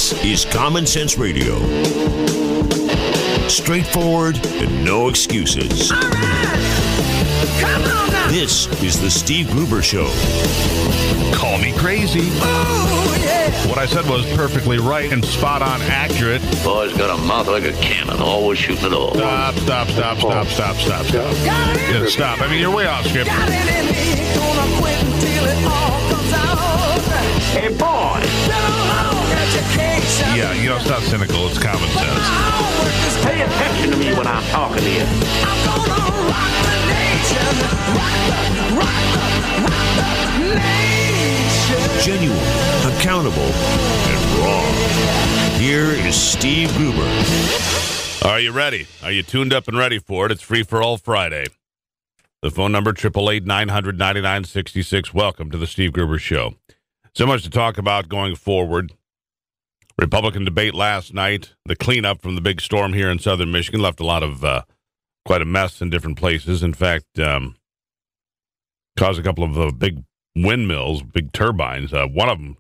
This is Common Sense Radio. Straightforward and no excuses. All right. Come on now. This is the Steve Gruber Show. Call me crazy. Oh, yeah. What I said was perfectly right and spot on accurate. Boy's got a mouth like a cannon, always shooting it all. Stop. Got Yeah, it. stop. I mean, you're way off script. Got it in me. Gonna quit until it all comes out. Hey, boy. Been a long education. Yeah, you know, it's not cynical. It's common My sense. homework is Pay attention to me when I'm talking to you. I'm gonna rock the nation. Rock the nation. Genuine, accountable, and raw. Here is Steve Gruber. Are you ready? Are you tuned up and ready for it? It's Free for All Friday. The phone number, 888-900-9966. Welcome to the Steve Gruber Show. So much to talk about going forward. Republican debate last night. The cleanup from the big storm here in southern Michigan left a lot of, quite a mess in different places. In fact, caused a couple of big windmills, big turbines. One of them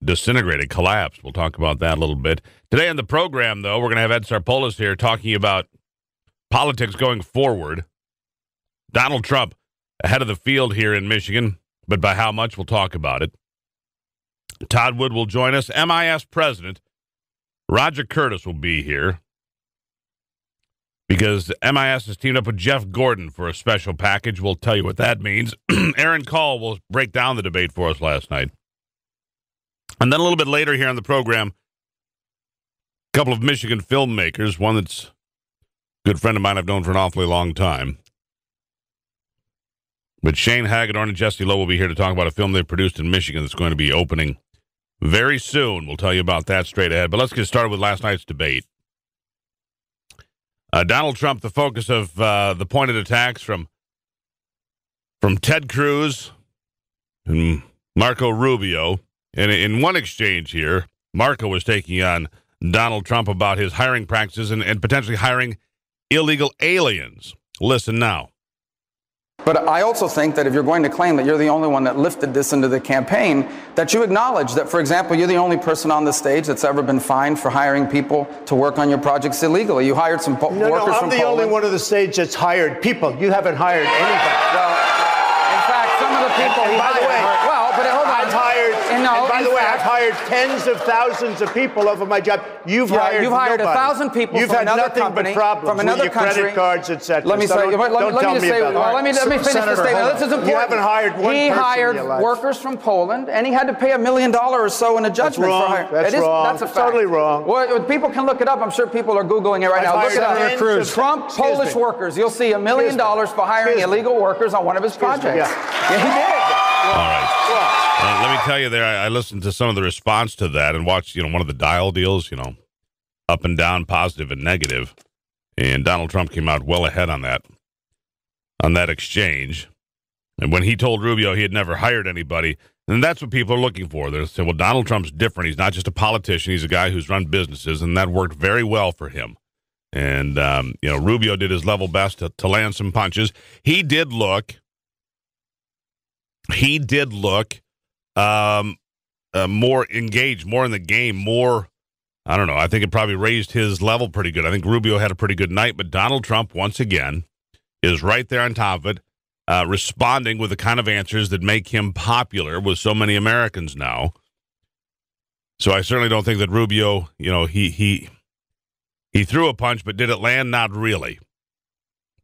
disintegrated, collapsed. We'll talk about that a little bit. Today on the program, though, we're going to have Ed Sarpolis here talking about politics going forward. Donald Trump ahead of the field here in Michigan, but by how much, we'll talk about it. Todd Wood will join us. MIS President Roger Curtis will be here because MIS has teamed up with Jeff Gordon for a special package. We'll tell you what that means. Aaron Call will break down the debate for us last night. And then a little bit later here on the program, a couple of Michigan filmmakers, one that's a good friend of mine I've known for an awfully long time. But Shane Hagedorn and Jesse Lowe will be here to talk about a film they produced in Michigan that's going to be opening very soon. We'll tell you about that straight ahead. But let's get started with last night's debate. Donald Trump, the focus of the pointed attacks from Ted Cruz and Marco Rubio. And in one exchange here, Marco was taking on Donald Trump about his hiring practices and potentially hiring illegal aliens. Listen now. But I also think that if you're going to claim that you're the only one that lifted this into the campaign, that you acknowledge that, for example, you're the only person on the stage that's ever been fined for hiring people to work on your projects illegally. You hired some workers from Poland. I'm the only one on the stage that's hired people. You haven't hired anybody. Well, in fact, some of the people And he by the hired way, were- well, but hold on. I've hired, And no, and by in the way, fact- I've hired tens of thousands of people over my job. You've hired nobody. 1,000 people You've from had another nothing company, but problems from another with your country. credit cards, etc. Let me say, let me just say, let me finish Senator, the statement. This is important. You haven't hired one He person hired in your life. workers from Poland, and he had to pay $1 million or so in a judgment wrong. for hiring. That's It is, wrong. That's a It's fact. totally wrong. Well, people can look it up. I'm sure people are Googling it right now. Look it up. Senator Cruz. Trump Polish workers. You'll see $1 million for hiring illegal workers on one of his projects. Yeah. Yeah, he did. All right. Let me tell you there, I listened to some of the response to that and watched, one of the dial deals, up and down, positive and negative. And Donald Trump came out well ahead on that exchange. And when he told Rubio he had never hired anybody, and that's what people are looking for. They're saying, well, Donald Trump's different. He's not just a politician. He's a guy who's run businesses, and that worked very well for him. And, Rubio did his level best to land some punches. He did look more engaged, more in the game, more, I don't know, I think it probably raised his level pretty good. I think Rubio had a pretty good night, but Donald Trump, once again, is right there on top of it, responding with the kind of answers that make him popular with so many Americans now. So I certainly don't think that Rubio, he threw a punch, but did it land? Not really.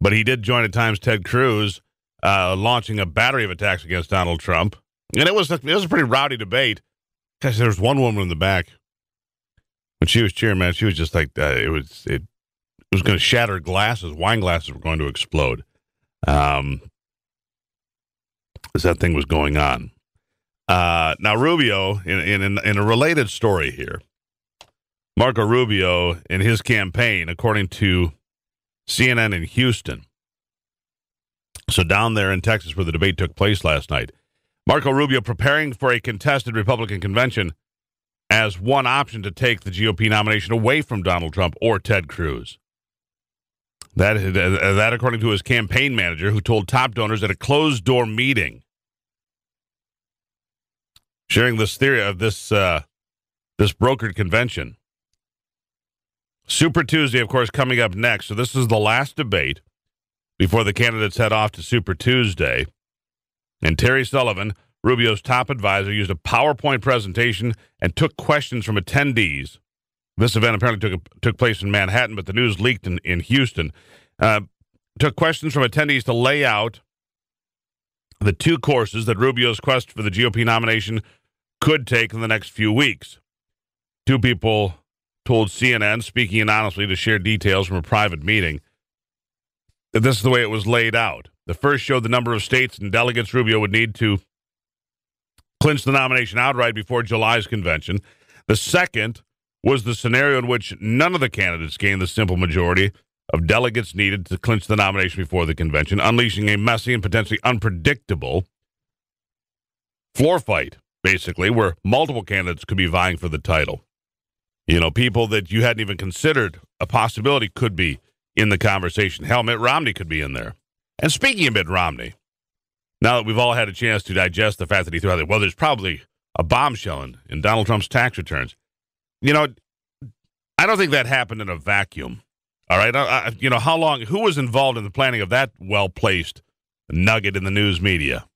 But he did join at times Ted Cruz launching a battery of attacks against Donald Trump. And it was a pretty rowdy debate. Gosh, there was one woman in the back. When she was cheering, man, she was just like, it was going to shatter glasses. Wine glasses were going to explode. As that thing was going on. Now, Rubio, in a related story here, Marco Rubio in his campaign, according to CNN in Houston, so down there in Texas where the debate took place last night, Marco Rubio preparing for a contested Republican convention as one option to take the GOP nomination away from Donald Trump or Ted Cruz. That according to his campaign manager, who told top donors at a closed-door meeting. Sharing this theory of this this brokered convention. Super Tuesday, of course, coming up next. So this is the last debate before the candidates head off to Super Tuesday. And Terry Sullivan, Rubio's top advisor, used a PowerPoint presentation and took questions from attendees. This event apparently took place in Manhattan, but the news leaked in Houston. Took questions from attendees to lay out the two courses that Rubio's quest for the GOP nomination could take in the next few weeks. Two people told CNN, speaking anonymously, to share details from a private meeting. This is the way it was laid out. The first showed the number of states and delegates Rubio would need to clinch the nomination outright before July's convention. The second was the scenario in which none of the candidates gained the simple majority of delegates needed to clinch the nomination before the convention, unleashing a messy and potentially unpredictable floor fight, basically, where multiple candidates could be vying for the title. You know, people that you hadn't even considered a possibility could be in the conversation. Hell, Mitt Romney could be in there. And speaking of Mitt Romney, now that we've all had a chance to digest the fact that he threw out there, well, there's probably a bombshell in Donald Trump's tax returns. You know, I don't think that happened in a vacuum. All right. You know, who was involved in the planning of that well-placed nugget in the news media?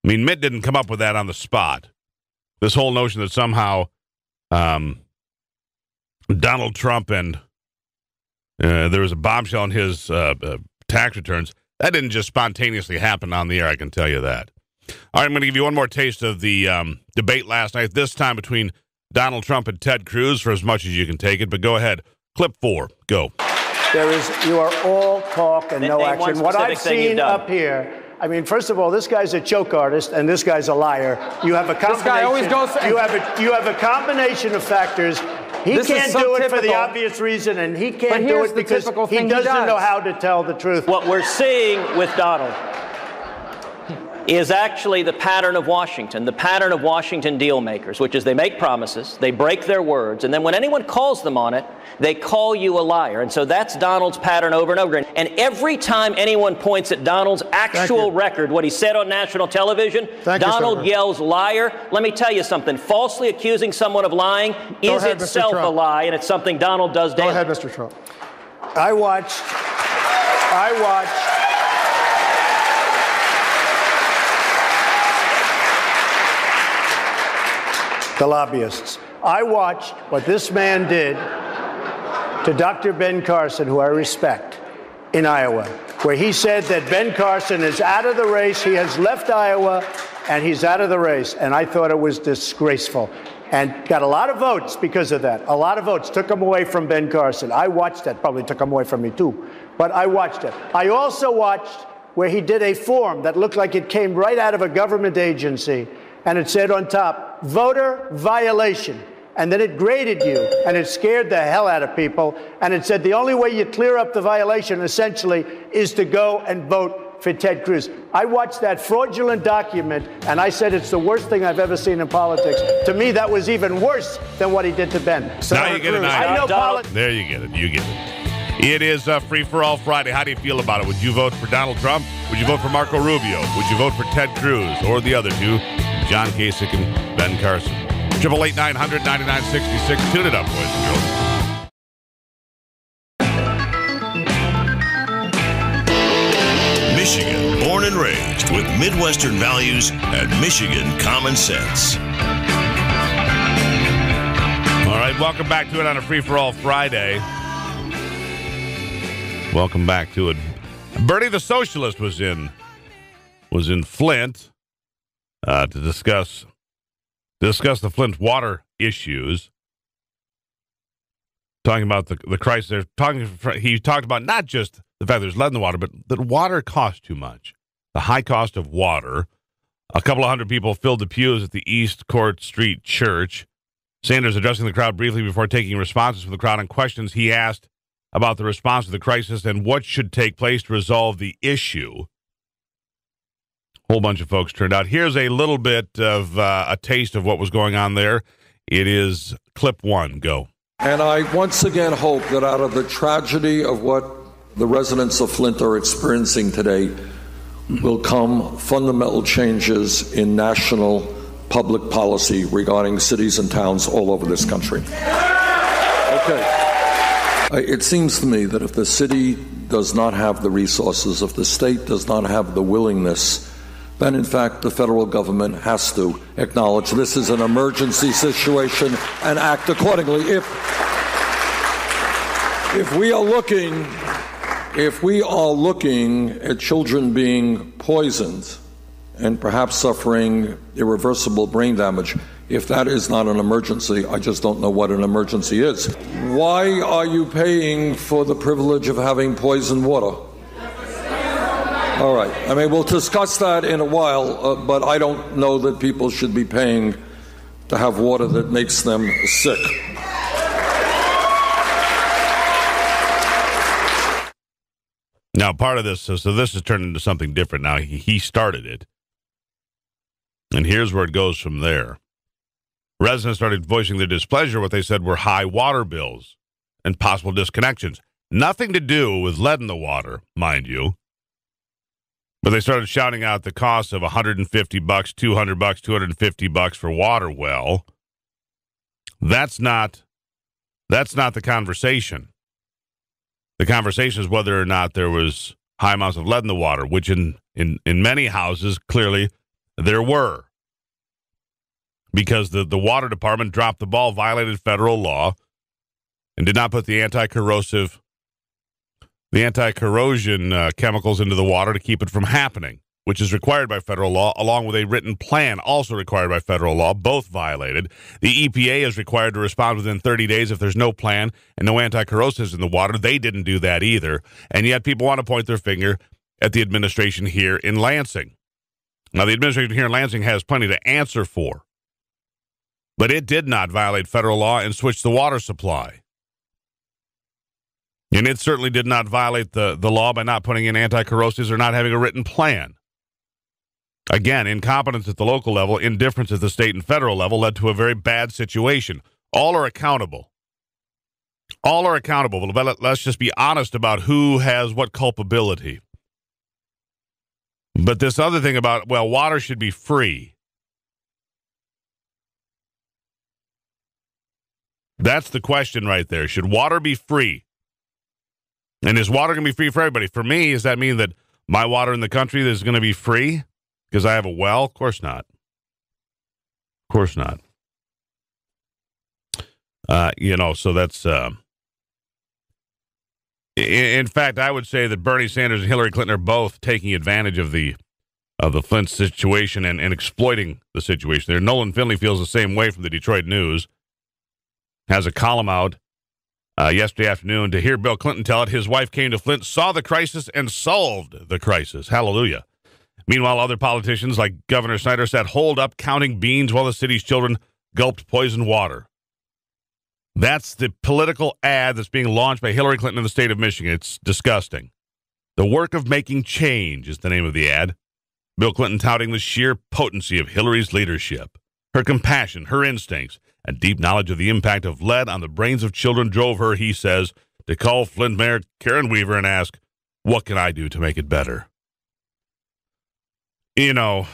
I mean, Mitt didn't come up with that on the spot. This whole notion that somehow Donald Trump and there was a bombshell in his tax returns, that didn't just spontaneously happen on the air, I can tell you that. All right, I'm going to give you one more taste of the debate last night, this time between Donald Trump and Ted Cruz, for as much as you can take it. But go ahead. Clip 4. Go. You are all talk and no action. What I've seen up here, I mean, first of all, this guy's a joke artist and this guy's a liar. You have a combination. This guy always goes. You have a combination of factors. He can't do it for the obvious reason, and he can't do it because he doesn't know how to tell the truth. What we're seeing with Donald is actually the pattern of Washington deal makers, which is they make promises, they break their words, and then when anyone calls them on it, they call you a liar. And so that's Donald's pattern over and over again. And every time anyone points at Donald's actual record, what he said on national television, Donald yells liar. Let me tell you something. Falsely accusing someone of lying is itself a lie, and it's something Donald does daily. Go ahead, Mr. Trump. I watched the lobbyists. I watched what this man did to Dr. Ben Carson, who I respect, in Iowa, where he said that Ben Carson is out of the race. He has left Iowa, and he's out of the race. And I thought it was disgraceful. And got a lot of votes because of that. A lot of votes took him away from Ben Carson. I watched that. Probably took him away from me, too. But I watched it. I also watched where he did a form that looked like it came right out of a government agency. And it said on top, voter violation. And then it graded you, and it scared the hell out of people. And it said the only way you clear up the violation, essentially, is to go and vote for Ted Cruz. I watched that fraudulent document, and I said it's the worst thing I've ever seen in politics. To me, that was even worse than what he did to Ben. Now you get it. There you get it. You get it. It is Free for All Friday. How do you feel about it? Would you vote for Donald Trump? Would you vote for Marco Rubio? Would you vote for Ted Cruz or the other two, John Kasich and Ben Carson? 888-900-9966. Tune it up, boys and girls. Michigan, born and raised with Midwestern values and Michigan common sense. All right, welcome back to it on a Free for All Friday. Welcome back to it. Bernie the Socialist was in Flint to discuss the Flint water issues. Talking about the crisis. He talked about not just the fact there's lead in the water, but that water costs too much. The high cost of water. A couple of hundred people filled the pews at the East Court Street Church. Sanders addressing the crowd briefly before taking responses from the crowd on questions he asked about the response to the crisis and what should take place to resolve the issue. A whole bunch of folks turned out. Here's a little bit of a taste of what was going on there. It is clip 1. Go. And I once again hope that out of the tragedy of what the residents of Flint are experiencing today will come fundamental changes in national public policy regarding cities and towns all over this country. Okay. It seems to me that if the city does not have the resources, if the state does not have the willingness, then in fact the federal government has to acknowledge this is an emergency situation and act accordingly. If we are looking at children being poisoned and perhaps suffering irreversible brain damage, if that is not an emergency, I just don't know what an emergency is. Why are you paying for the privilege of having poisoned water? All right. I mean, we'll discuss that in a while, but I don't know that people should be paying to have water that makes them sick. Now, part of this, so this has turned into something different now. He started it. And here's where it goes from there. Residents started voicing their displeasure. What they said were high water bills and possible disconnections. Nothing to do with lead in the water, mind you. But they started shouting out the cost of $150, $200, $250 for water. Well, that's not the conversation. The conversation is whether or not there was high amounts of lead in the water, which in many houses, clearly, there were. Because the water department dropped the ball, violated federal law, and did not put the anti-corrosion chemicals into the water to keep it from happening, which is required by federal law, along with a written plan also required by federal law, both violated. The EPA is required to respond within 30 days if there's no plan and no anti-corrosives in the water. They didn't do that either. And yet people want to point their finger at the administration here in Lansing. Now, the administration here in Lansing has plenty to answer for, but it did not violate federal law and switch the water supply. And it certainly did not violate the law by not putting in anti-corrosives or not having a written plan. Again, incompetence at the local level, indifference at the state and federal level led to a very bad situation. All are accountable. All are accountable. But let's just be honest about who has what culpability. But this other thing about, well, water should be free. That's the question right there. Should water be free? And is water going to be free for everybody? For me, does that mean that my water in the country is going to be free because I have a well? Of course not. Of course not. So that's... In fact, I would say that Bernie Sanders and Hillary Clinton are both taking advantage of the Flint situation and exploiting the situation there. Nolan Finley feels the same way from the Detroit News. Has a column out yesterday afternoon to hear Bill Clinton tell it. His wife came to Flint, saw the crisis, and solved the crisis. Hallelujah. Meanwhile, other politicians like Governor Snyder sat holed up counting beans while the city's children gulped poisoned water. That's the political ad that's being launched by Hillary Clinton in the state of Michigan. It's disgusting. The Work of Making Change is the name of the ad. Bill Clinton touting the sheer potency of Hillary's leadership. Her compassion, her instincts, and deep knowledge of the impact of lead on the brains of children drove her, he says, to call Flint Mayor Karen Weaver and ask, what can I do to make it better? It's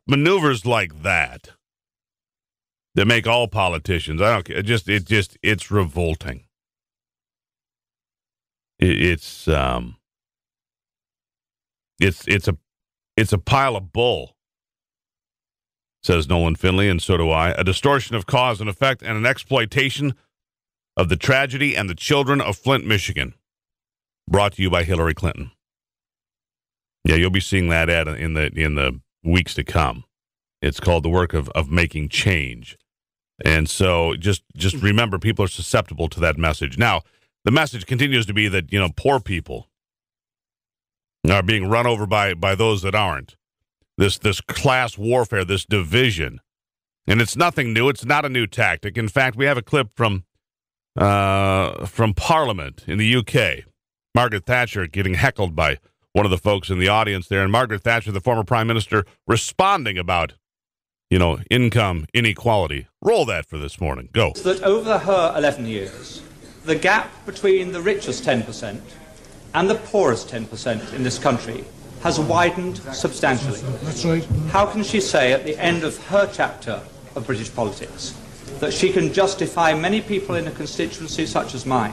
maneuvers like that make all politicians. I don't care. It's revolting. It's a pile of bull, says Nolan Finley, and so do I. A distortion of cause and effect and an exploitation of the tragedy and the children of Flint, Michigan. Brought to you by Hillary Clinton. Yeah, you'll be seeing that ad in the weeks to come. It's called The Work of Making Change. And so just remember, people are susceptible to that message. Now, the message continues to be that, poor people are being run over by those that aren't. This class warfare, this division. And it's nothing new. It's not a new tactic. In fact, we have a clip from Parliament in the UK. Margaret Thatcher getting heckled by one of the folks in the audience there. And Margaret Thatcher, the former prime minister, responding about, income inequality. Roll that for this morning. Go. That over her 11 years, the gap between the richest 10% and the poorest 10% in this country has widened substantially. That's right. How can she say at the end of her chapter of British politics that she can justify many people in a constituency such as mine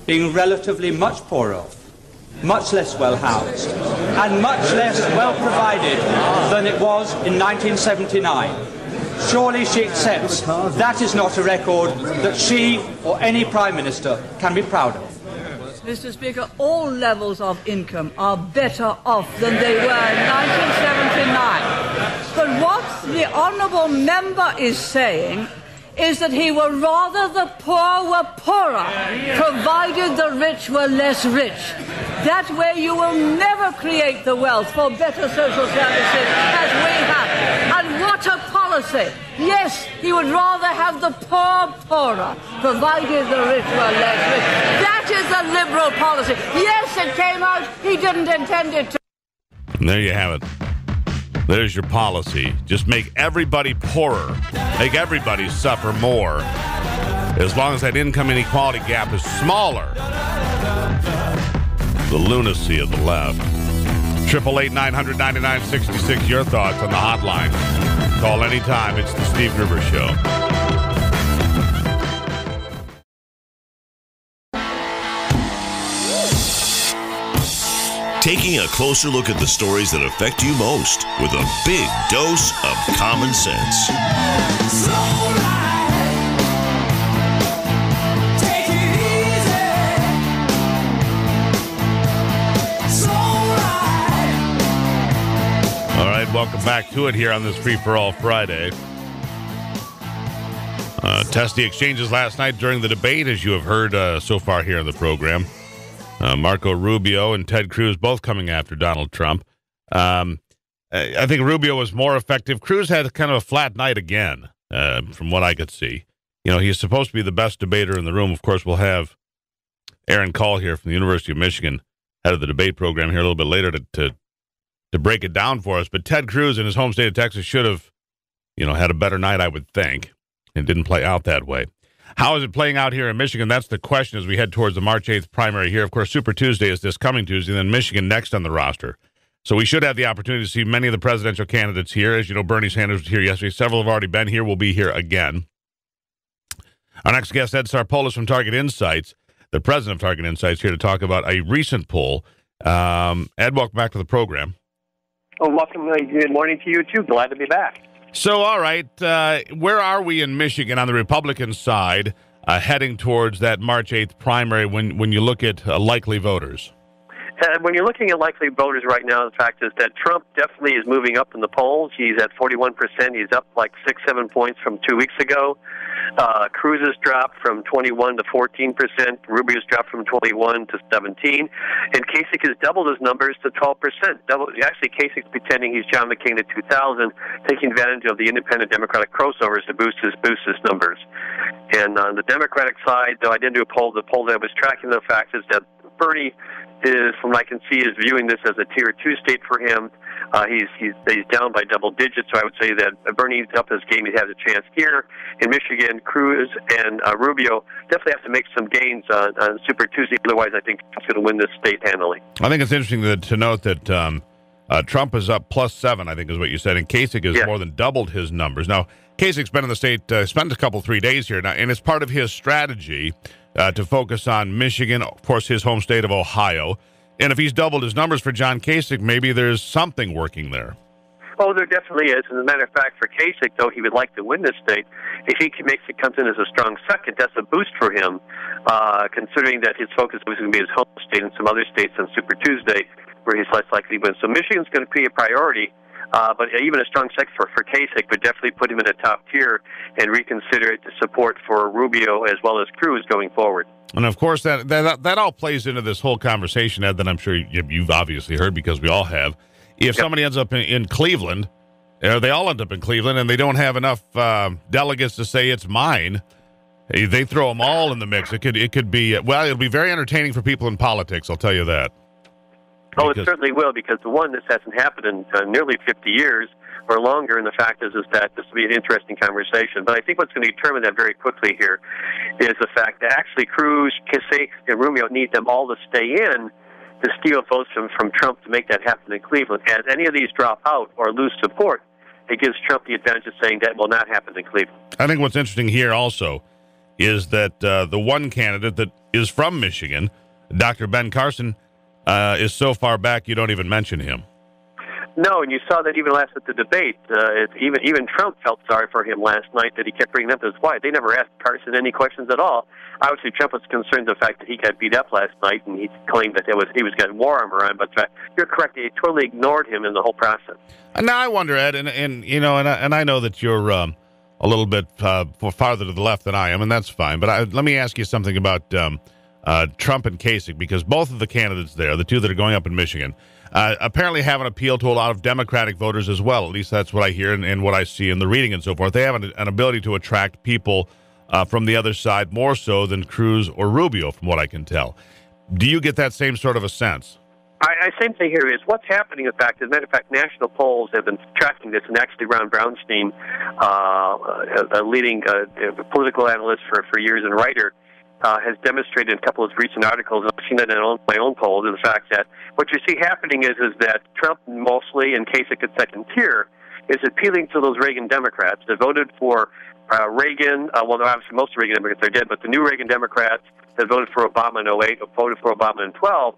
being relatively much poorer off, much less well housed, and much less well provided than it was in 1979? Surely she accepts that is not a record that she or any Prime Minister can be proud of. Mr. Speaker, all levels of income are better off than they were in 1979. But what the honourable member is saying is that he would rather the poor were poorer, provided the rich were less rich. That way you will never create the wealth for better social services as we have. And what a policy! Yes, he would rather have the poor poorer, provided the rich were less rich. That is a liberal policy. Yes, it came out, he didn't intend it to. And there you have it. There's your policy. Just make everybody poorer. Make everybody suffer more. As long as that income inequality gap is smaller. The lunacy of the left. 888-900-9966. Your thoughts on the hotline. Call anytime. It's the Steve Gruber Show. Taking a closer look at the stories that affect you most with a big dose of common sense. All right, welcome back to it here on this Free for All Friday. Testy exchanges last night during the debate, as you have heard so far here in the program. Marco Rubio and Ted Cruz both coming after Donald Trump. I think Rubio was more effective. Cruz had kind of a flat night again, from what I could see. You know, he's supposed to be the best debater in the room. Of course, we'll have Aaron Call here from the University of Michigan, head of the debate program, here a little bit later to break it down for us. But Ted Cruz in his home state of Texas should have, had a better night, I would think. It didn't play out that way. How is it playing out here in Michigan? That's the question as we head towards the March 8th primary here. Of course, Super Tuesday is this coming Tuesday, and then Michigan next on the roster. So we should have the opportunity to see many of the presidential candidates here. As you know, Bernie Sanders was here yesterday. Several have already been here. Will be here again. Our next guest, Ed Sarpolis from Target Insights, the president of Target Insights, here to talk about a recent poll. Ed, welcome back to the program. Oh, welcome. Good morning to you, too. Glad to be back. So, all right, where are we in Michigan on the Republican side heading towards that March 8th primary when you look at likely voters? When you're looking at likely voters right now, the fact is that Trump definitely is moving up in the polls. He's at 41%. He's up like 6-7 points from 2 weeks ago. Cruz has dropped from 21 to 14%. Rubio's dropped from 21 to 17. And Kasich has doubled his numbers to 12%. Actually, Kasich's pretending he's John McCain at 2000, taking advantage of the independent Democratic crossovers to boost his numbers. And on the Democratic side, though I didn't do a poll, the poll that I was tracking, the fact is that Bernie is, from what I can see, is viewing this as a tier 2 state for him. He's down by double digits, so I would say that Bernie's up his game. He has a chance here. In Michigan, Cruz and Rubio definitely have to make some gains on Super Tuesday. Otherwise, I think Trump's going to win this state handily. I think it's interesting to note that Trump is up +7, I think is what you said, and Kasich has more than doubled his numbers. Now, Kasich's been in the state, spent a couple, 3 days here now, and it's part of his strategy to focus on Michigan, of course, his home state of Ohio. And if he's doubled his numbers for John Kasich, maybe there's something working there. Oh, there definitely is. As a matter of fact, for Kasich, though, he would like to win this state. If he comes in as a strong second, that's a boost for him, considering that his focus was going to be his home state and some other states on Super Tuesday, where he's less likely to win. So Michigan's going to be a priority. But even a strong second for Kasich would definitely put him in a top tier and reconsider the support for Rubio as well as Cruz going forward. And, of course, that all plays into this whole conversation, Ed, that I'm sure you've obviously heard because we all have. If somebody ends up in Cleveland, they all end up in Cleveland, and they don't have enough delegates to say it's mine, they throw them all in the mix. It could be, well, it'll be very entertaining for people in politics, I'll tell you that. Oh, it certainly will, because this hasn't happened in nearly 50 years or longer, and the fact is that this will be an interesting conversation. But I think what's going to determine that very quickly here is the fact that actually Cruz, Kasich, and Rubio need them all to stay in to steal votes from Trump to make that happen in Cleveland. As any of these drop out or lose support, it gives Trump the advantage of saying that will not happen in Cleveland. I think what's interesting here also is that the one candidate that is from Michigan, Dr. Ben Carson, is so far back you don't even mention him. No, and you saw that even last at the debate. Even Trump felt sorry for him last night that he kept bringing up his wife. They never asked Carson any questions at all. Obviously, Trump was concerned the fact that he got beat up last night, and he claimed that he was getting war armor on. But you're correct; they totally ignored him in the whole process. And now I wonder, Ed, and you know, and I know that you're a little bit farther to the left than I am, and that's fine. But let me ask you something about Trump and Kasich, because both of the candidates there, the two that are going up in Michigan, apparently have an appeal to a lot of Democratic voters as well. At least that's what I hear and what I see in the reading and so forth. They have an ability to attract people from the other side more so than Cruz or Rubio, from what I can tell. Do you get that same sort of a sense? Same thing here is what's happening. In fact, as a matter of fact, national polls have been tracking this, and actually Ron Brownstein, a leading political analyst for years and writer, has demonstrated in a couple of recent articles, and I've seen that in my own polls, is the fact that what you see happening is that Trump mostly, in Kasich at second tier, is appealing to those Reagan Democrats that voted for Reagan. Well, obviously most Reagan Democrats are dead, but the new Reagan Democrats that voted for Obama in 08 or voted for Obama in 12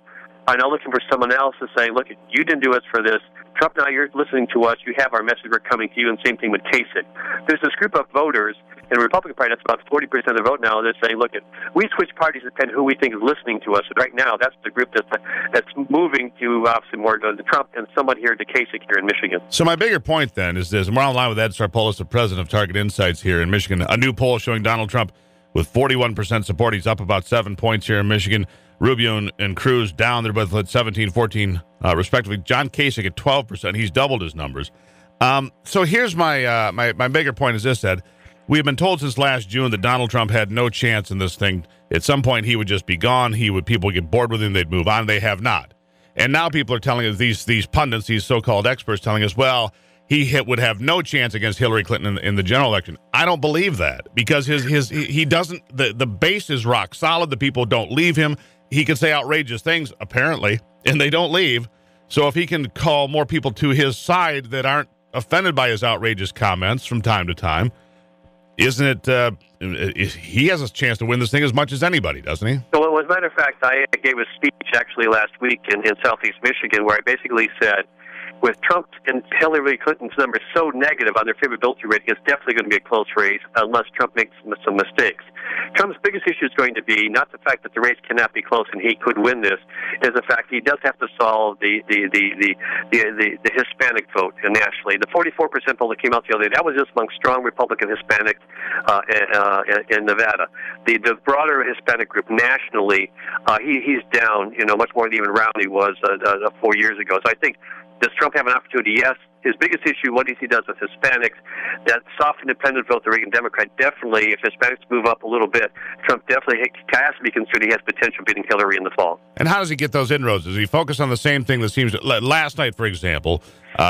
are now looking for someone else to say, look, you didn't do us for this. Trump, now you're listening to us. You have our message. We're coming to you. And same thing with Kasich. There's this group of voters in the Republican Party, that's about 40% of the vote now, they're saying, look, we switch parties depending on who we think is listening to us. And right now, that's the group that's moving to obviously more to Trump and somewhat here to Kasich here in Michigan. So my bigger point then is this, and we're on line with Ed Sarpolis, the president of Target Insights here in Michigan. A new poll showing Donald Trump with 41% support. He's up about 7 points here in Michigan. Rubio and Cruz down. They're both at 17, 14, respectively. John Kasich at 12%. He's doubled his numbers. So here's my my bigger point is this, Ed. We have been told since last June that Donald Trump had no chance in this thing. At some point, he would just be gone. People would get bored with him. They'd move on. They have not. And now people are telling us, these pundits, these so-called experts telling us, well, he would have no chance against Hillary Clinton in the general election. I don't believe that, because he doesn't, the base is rock solid. The people don't leave him. He can say outrageous things, apparently, and they don't leave. So if he can call more people to his side that aren't offended by his outrageous comments from time to time, isn't it, he has a chance to win this thing as much as anybody, doesn't he? Well, as a matter of fact, I gave a speech actually last week in Southeast Michigan where I basically said, with Trump and Hillary Clinton's numbers so negative on their favorability rating, it's definitely going to be a close race unless Trump makes some mistakes. Trump's biggest issue is going to be not the fact that the race cannot be close and he could win this, is the fact he does have to solve the Hispanic vote nationally. The 44% poll that came out the other day, that was just among strong Republican Hispanics in Nevada. The broader Hispanic group nationally, he's down, much more than even Romney was 4 years ago. So I think, does Trump have an opportunity? Yes. His biggest issue, what he does with Hispanics, that soft independent vote, the Reagan Democrat, definitely, if Hispanics move up a little bit, Trump definitely has to be considered he has potential beating Hillary in the fall. And how does he get those inroads? Does he focus on the same thing that seems to, last night, for example,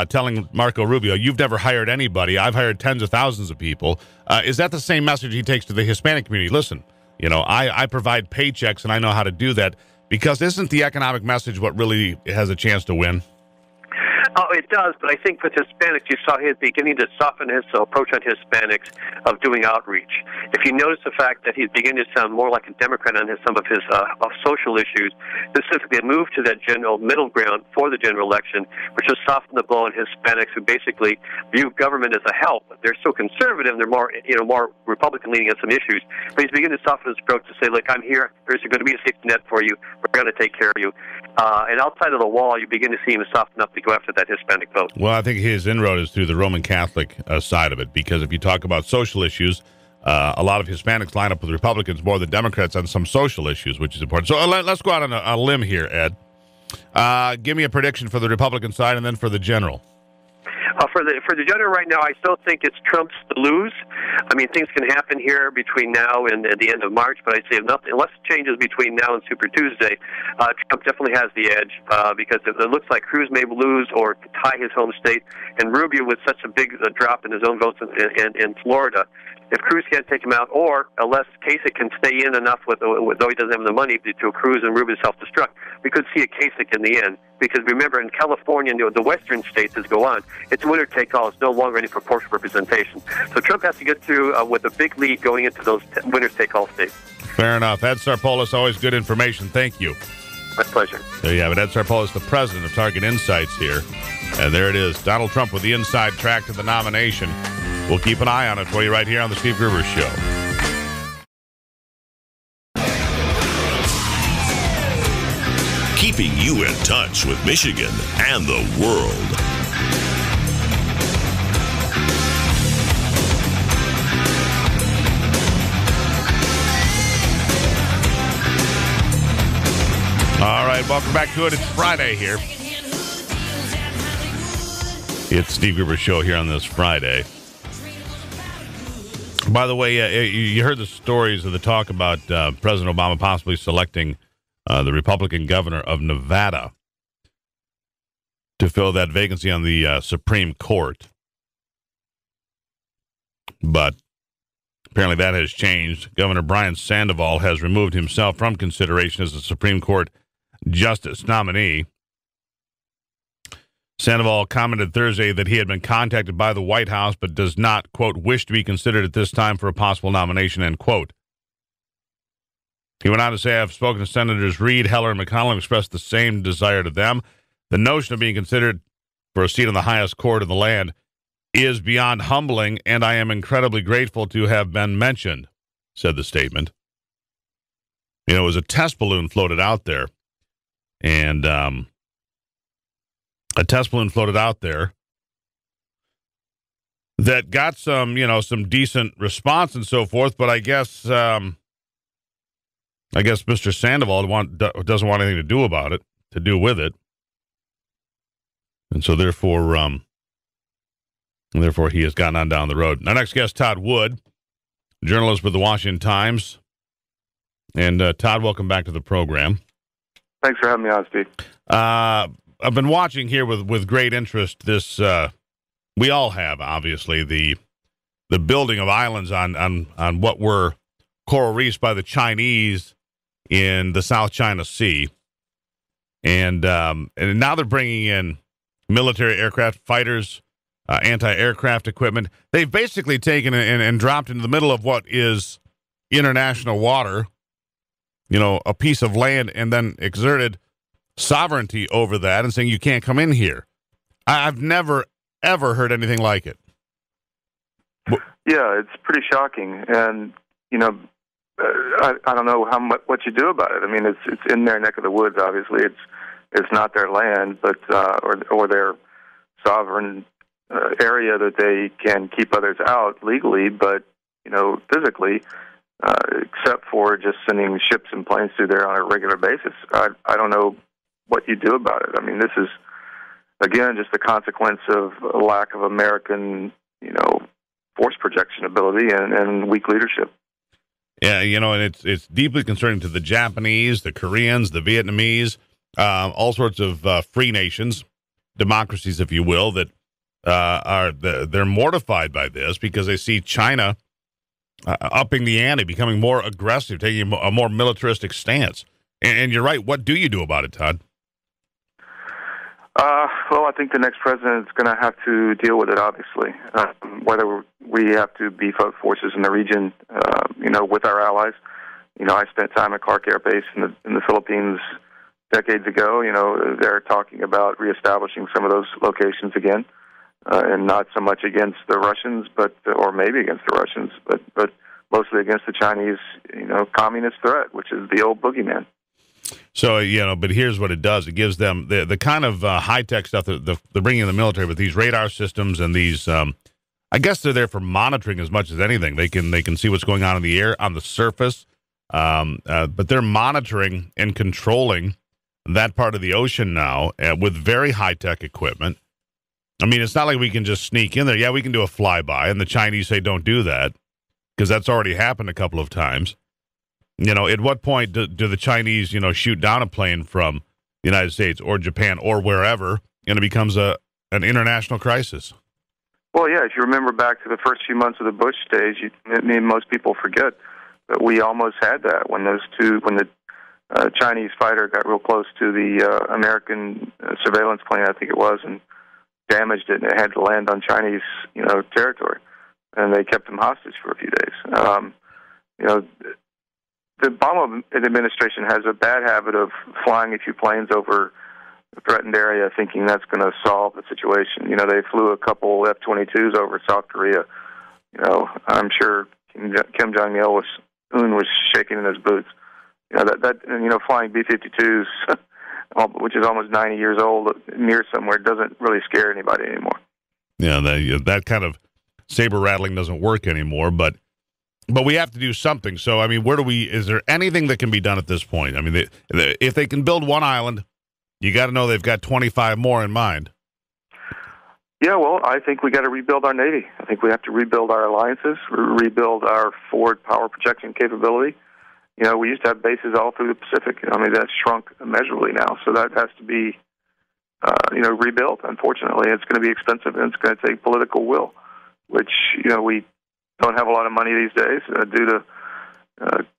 telling Marco Rubio, you've never hired anybody, I've hired tens of thousands of people. Is that the same message he takes to the Hispanic community? Listen, I provide paychecks and I know how to do that, because isn't the economic message what really has a chance to win? Oh, it does, but I think with Hispanics, you saw his beginning to soften his approach on Hispanics of doing outreach. If you notice the fact that he's beginning to sound more like a Democrat on some of his social issues, specifically a move to that general middle ground for the general election, which has softened the blow on Hispanics who basically view government as a help. They're so conservative, they're more Republican-leaning on some issues, but he's beginning to soften his approach to say, look, I'm here, there's going to be a safety net for you, we're going to take care of you. And outside of the wall, you begin to see him soften up to go after that Hispanic vote. Well, I think his inroad is through the Roman Catholic side of it, because if you talk about social issues, a lot of Hispanics line up with Republicans more than Democrats on some social issues, which is important. So let's go out on a limb here, Ed. Give me a prediction for the Republican side and then for the general. For the general right now, I still think it's Trump's to lose. I mean, things can happen here between now and the end of March, but I'd say unless it changes between now and Super Tuesday, Trump definitely has the edge because it looks like Cruz may lose or tie his home state, and Rubio with such a big drop in his own votes in Florida, if Cruz can't take him out, or unless Kasich can stay in enough though he doesn't have the money to Cruz and Rubio self-destruct, we could see a Kasich in the end. Because remember, in California, the western states, as go on, it's winner take all. It's no longer any proportional representation. So Trump has to get through with a big lead going into those winners take all states. Fair enough. Ed Sarpolis, always good information. Thank you. My pleasure. There you have it. Ed Sarpolis, the president of Target Insights here. And there it is. Donald Trump with the inside track to the nomination. We'll keep an eye on it for you right here on the Steve Gruber Show. Keeping you in touch with Michigan and the world. All right, welcome back to it. It's Friday here. It's Steve Gruber Show here on this Friday. By the way, you heard the stories of the talk about President Obama possibly selecting the Republican governor of Nevada to fill that vacancy on the Supreme Court. But apparently that has changed. Governor Brian Sandoval has removed himself from consideration as a Supreme Court justice nominee. Sandoval commented Thursday that he had been contacted by the White House but does not, quote, wish to be considered at this time for a possible nomination, end quote. He went on to say, I've spoken to Senators Reid, Heller, and McConnell and expressed the same desire to them. The notion of being considered for a seat on the highest court in the land is beyond humbling, and I am incredibly grateful to have been mentioned, said the statement. It was a test balloon floated out there. And a test balloon floated out there that got some, some decent response and so forth. But I guess Mr. Sandoval doesn't want anything to do with it. And so therefore he has gotten on down the road. Our next guest, Todd Wood, journalist with the Washington Times. And Todd, welcome back to the program. Thanks for having me on, Steve. I've been watching here with great interest this, we all have, obviously, the building of islands on what were coral reefs by the Chinese in the South China Sea. And now they're bringing in military aircraft, fighters, anti-aircraft equipment. They've basically taken and dropped into the middle of what is international water, a piece of land, and then exerted sovereignty over that and saying you can't come in here. I've never, ever heard anything like it. Yeah, it's pretty shocking. And, I don't know what you do about it. I mean, it's in their neck of the woods, obviously. It's not their land, but or their sovereign area that they can keep others out legally, but, physically, except for just sending ships and planes through there on a regular basis. I don't know what you do about it. I mean, this is, again, just the consequence of a lack of American, force projection ability and weak leadership. Yeah, and it's deeply concerning to the Japanese, the Koreans, the Vietnamese, all sorts of free nations, democracies, if you will, that they're mortified by this because they see China upping the ante, becoming more aggressive, taking a more militaristic stance. And you're right. What do you do about it, Todd? Well, I think the next president is going to have to deal with it, obviously. Whether we have to beef up forces in the region, with our allies. I spent time at Clark Air Base in the Philippines decades ago. They're talking about reestablishing some of those locations again. And not so much against the Russians, or maybe against the Russians, but mostly against the Chinese, communist threat, which is the old boogeyman. So, but here's what it does. It gives them the kind of high-tech stuff that they're bringing in the military with these radar systems and these, I guess they're there for monitoring as much as anything. They can see what's going on in the air, on the surface, but they're monitoring and controlling that part of the ocean now with very high-tech equipment. I mean, it's not like we can just sneak in there. Yeah, we can do a flyby, and the Chinese say don't do that because that's already happened a couple of times. At what point do the Chinese, shoot down a plane from the United States or Japan or wherever, and it becomes an international crisis? Well, yeah, if you remember back to the first few months of the Bush stage, most people forget that we almost had that when the Chinese fighter got real close to the American surveillance plane, I think it was, and damaged it, and it had to land on Chinese, territory, and they kept him hostage for a few days. The Obama administration has a bad habit of flying a few planes over a threatened area, thinking that's going to solve the situation. They flew a couple F-22s over South Korea. I'm sure Kim Jong-il was shaking in his boots. Flying B-52s, which is almost 90 years old, near somewhere doesn't really scare anybody anymore. Yeah, that kind of saber rattling doesn't work anymore, but we have to do something. So, I mean, is there anything that can be done at this point? I mean, if they can build one island, you got to know they've got 25 more in mind. Yeah, well, I think we got to rebuild our Navy. I think we have to rebuild our alliances, rebuild our forward power projection capability. We used to have bases all through the Pacific. I mean, that's shrunk immeasurably now, so that has to be, rebuilt. Unfortunately, it's going to be expensive, and it's going to take political will, which, we don't have a lot of money these days due to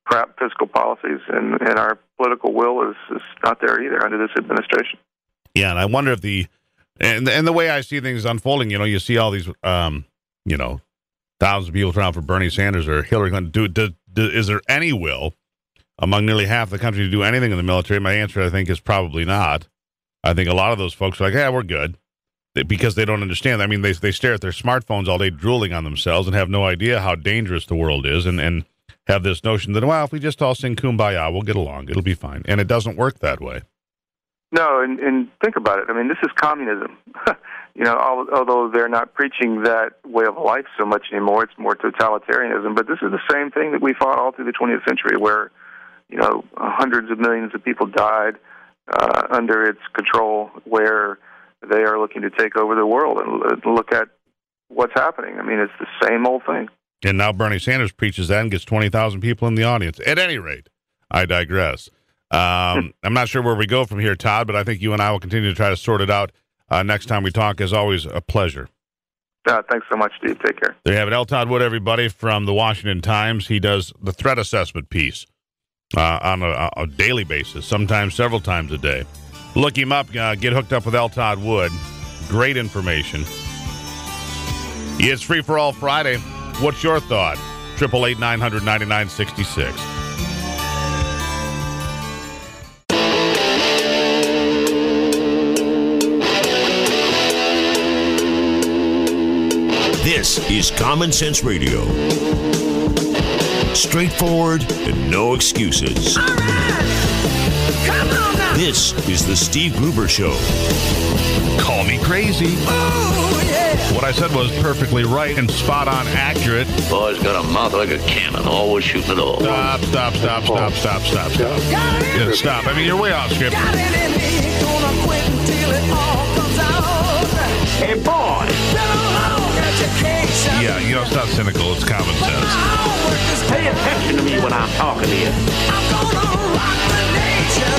crap fiscal policies, and our political will is not there either under this administration. Yeah, and I wonder if and the way I see things unfolding, you see all these, thousands of people turn out for Bernie Sanders or Hillary Clinton. Is there any will among nearly half the country to do anything in the military? My answer, I think, is probably not. I think a lot of those folks are like, yeah, we're good, because they don't understand. I mean, they stare at their smartphones all day drooling on themselves and have no idea how dangerous the world is, and have this notion that, well, if we just all sing Kumbaya, we'll get along. It'll be fine. And it doesn't work that way. No, and think about it. I mean, this is communism. Although they're not preaching that way of life so much anymore, it's more totalitarianism. But this is the same thing that we fought all through the 20th century, where, hundreds of millions of people died under its control, where they are looking to take over the world and look at what's happening. I mean, it's the same old thing. And now Bernie Sanders preaches that and gets 20,000 people in the audience. At any rate, I digress. I'm not sure where we go from here, Todd, but I think you and I will continue to try to sort it out next time we talk. As always, a pleasure. Thanks so much, Steve. Take care. There you have it. L. Todd Wood, everybody, from the Washington Times. He does the threat assessment piece on a daily basis, sometimes several times a day. Look him up. Get hooked up with L. Todd Wood. Great information. It's Free for All Friday. What's your thought? 888-900-9966. This is Common Sense Radio. Straightforward and no excuses. All right. Come on now. This is the Steve Gruber Show. Call me crazy. Oh, yeah. What I said was perfectly right and spot on accurate. Boy's got a mouth like a cannon, always shooting it all. Stop. Yeah, stop. I mean, you're way off script. Got it in me. Gonna quit until it all comes out. Hey, boy! Been a long education. Yeah, it's not cynical. It's common sense. Pay attention to me when I'm talking to you. I'm gonna rock the nation.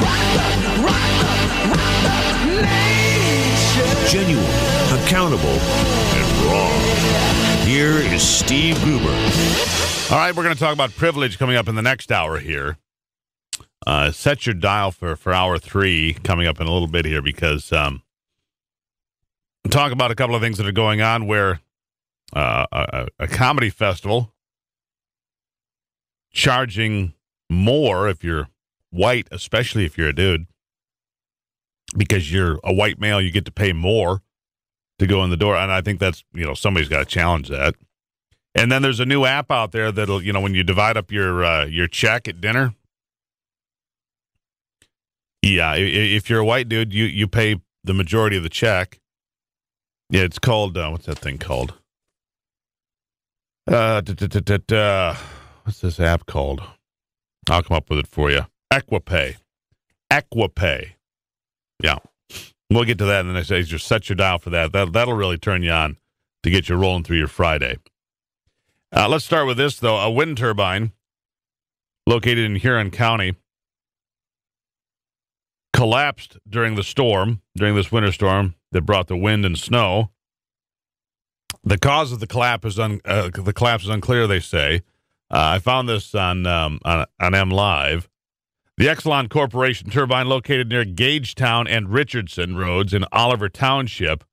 Rock the nation. Genuine, accountable, and raw. Here is Steve Gruber. All right, we're going to talk about privilege coming up in the next hour here. Set your dial for hour 3 coming up in a little bit here, because talk about a couple of things that are going on where a comedy festival charging more if you're white, especially if you're a dude, because you're a white male, you get to pay more to go in the door. And I think that's, somebody's got to challenge that. And then there's a new app out there that'll, when you divide up your check at dinner. Yeah, if you're a white dude, you pay the majority of the check. Yeah, it's called, what's that thing called? What's this app called? I'll come up with it for you. Equipay. Yeah. We'll get to that, and then I say just set your dial for that. That'll really turn you on to get you rolling through your Friday. Let's start with this, though. A wind turbine located in Huron County collapsed during this winter storm that brought the wind and snow. The cause of the collapse is unclear, they say. I found this on M Live. The Exelon Corporation turbine located near Gagetown and Richardson Roads in Oliver Township.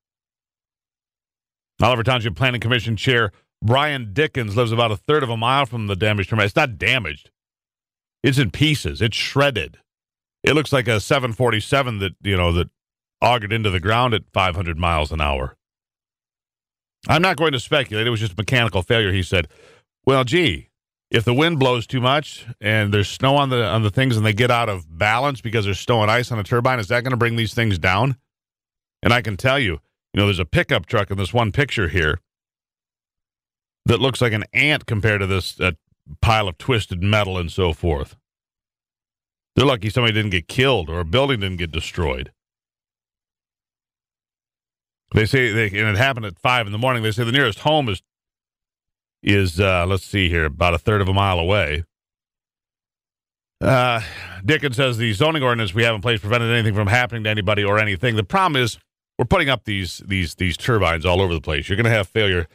Oliver Township Planning Commission Chair Brian Dickens lives about a third of a mile from the damaged turbine. It's not damaged. It's in pieces. It's shredded. It looks like a 747 that augered into the ground at 500 miles an hour. I'm not going to speculate. It was just mechanical failure, he said. Well, gee, if the wind blows too much and there's snow on the things and they get out of balance because there's snow and ice on a turbine, is that going to bring these things down? And I can tell you, there's a pickup truck in this one picture here that looks like an ant compared to this pile of twisted metal and so forth. They're lucky somebody didn't get killed or a building didn't get destroyed. They say, and it happened at 5 in the morning. They say the nearest home is let's see here, about a third of a mile away. Dickens says the zoning ordinance we have in place prevented anything from happening to anybody or anything. The problem is we're putting up these turbines all over the place. You're going to have failure,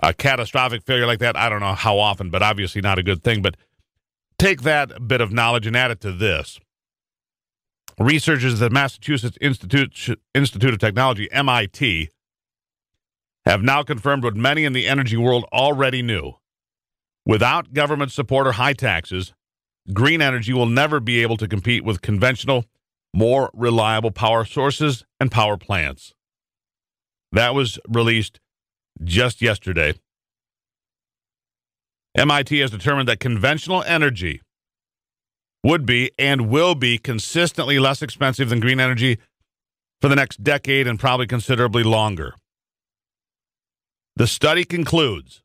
a catastrophic failure like that. I don't know how often, but obviously not a good thing. But take that bit of knowledge and add it to this. Researchers at the Massachusetts Institute of Technology, MIT, have now confirmed what many in the energy world already knew. Without government support or high taxes, green energy will never be able to compete with conventional, more reliable power sources and power plants. That was released just yesterday. MIT has determined that conventional energy would be and will be consistently less expensive than green energy for the next decade and probably considerably longer. The study concludes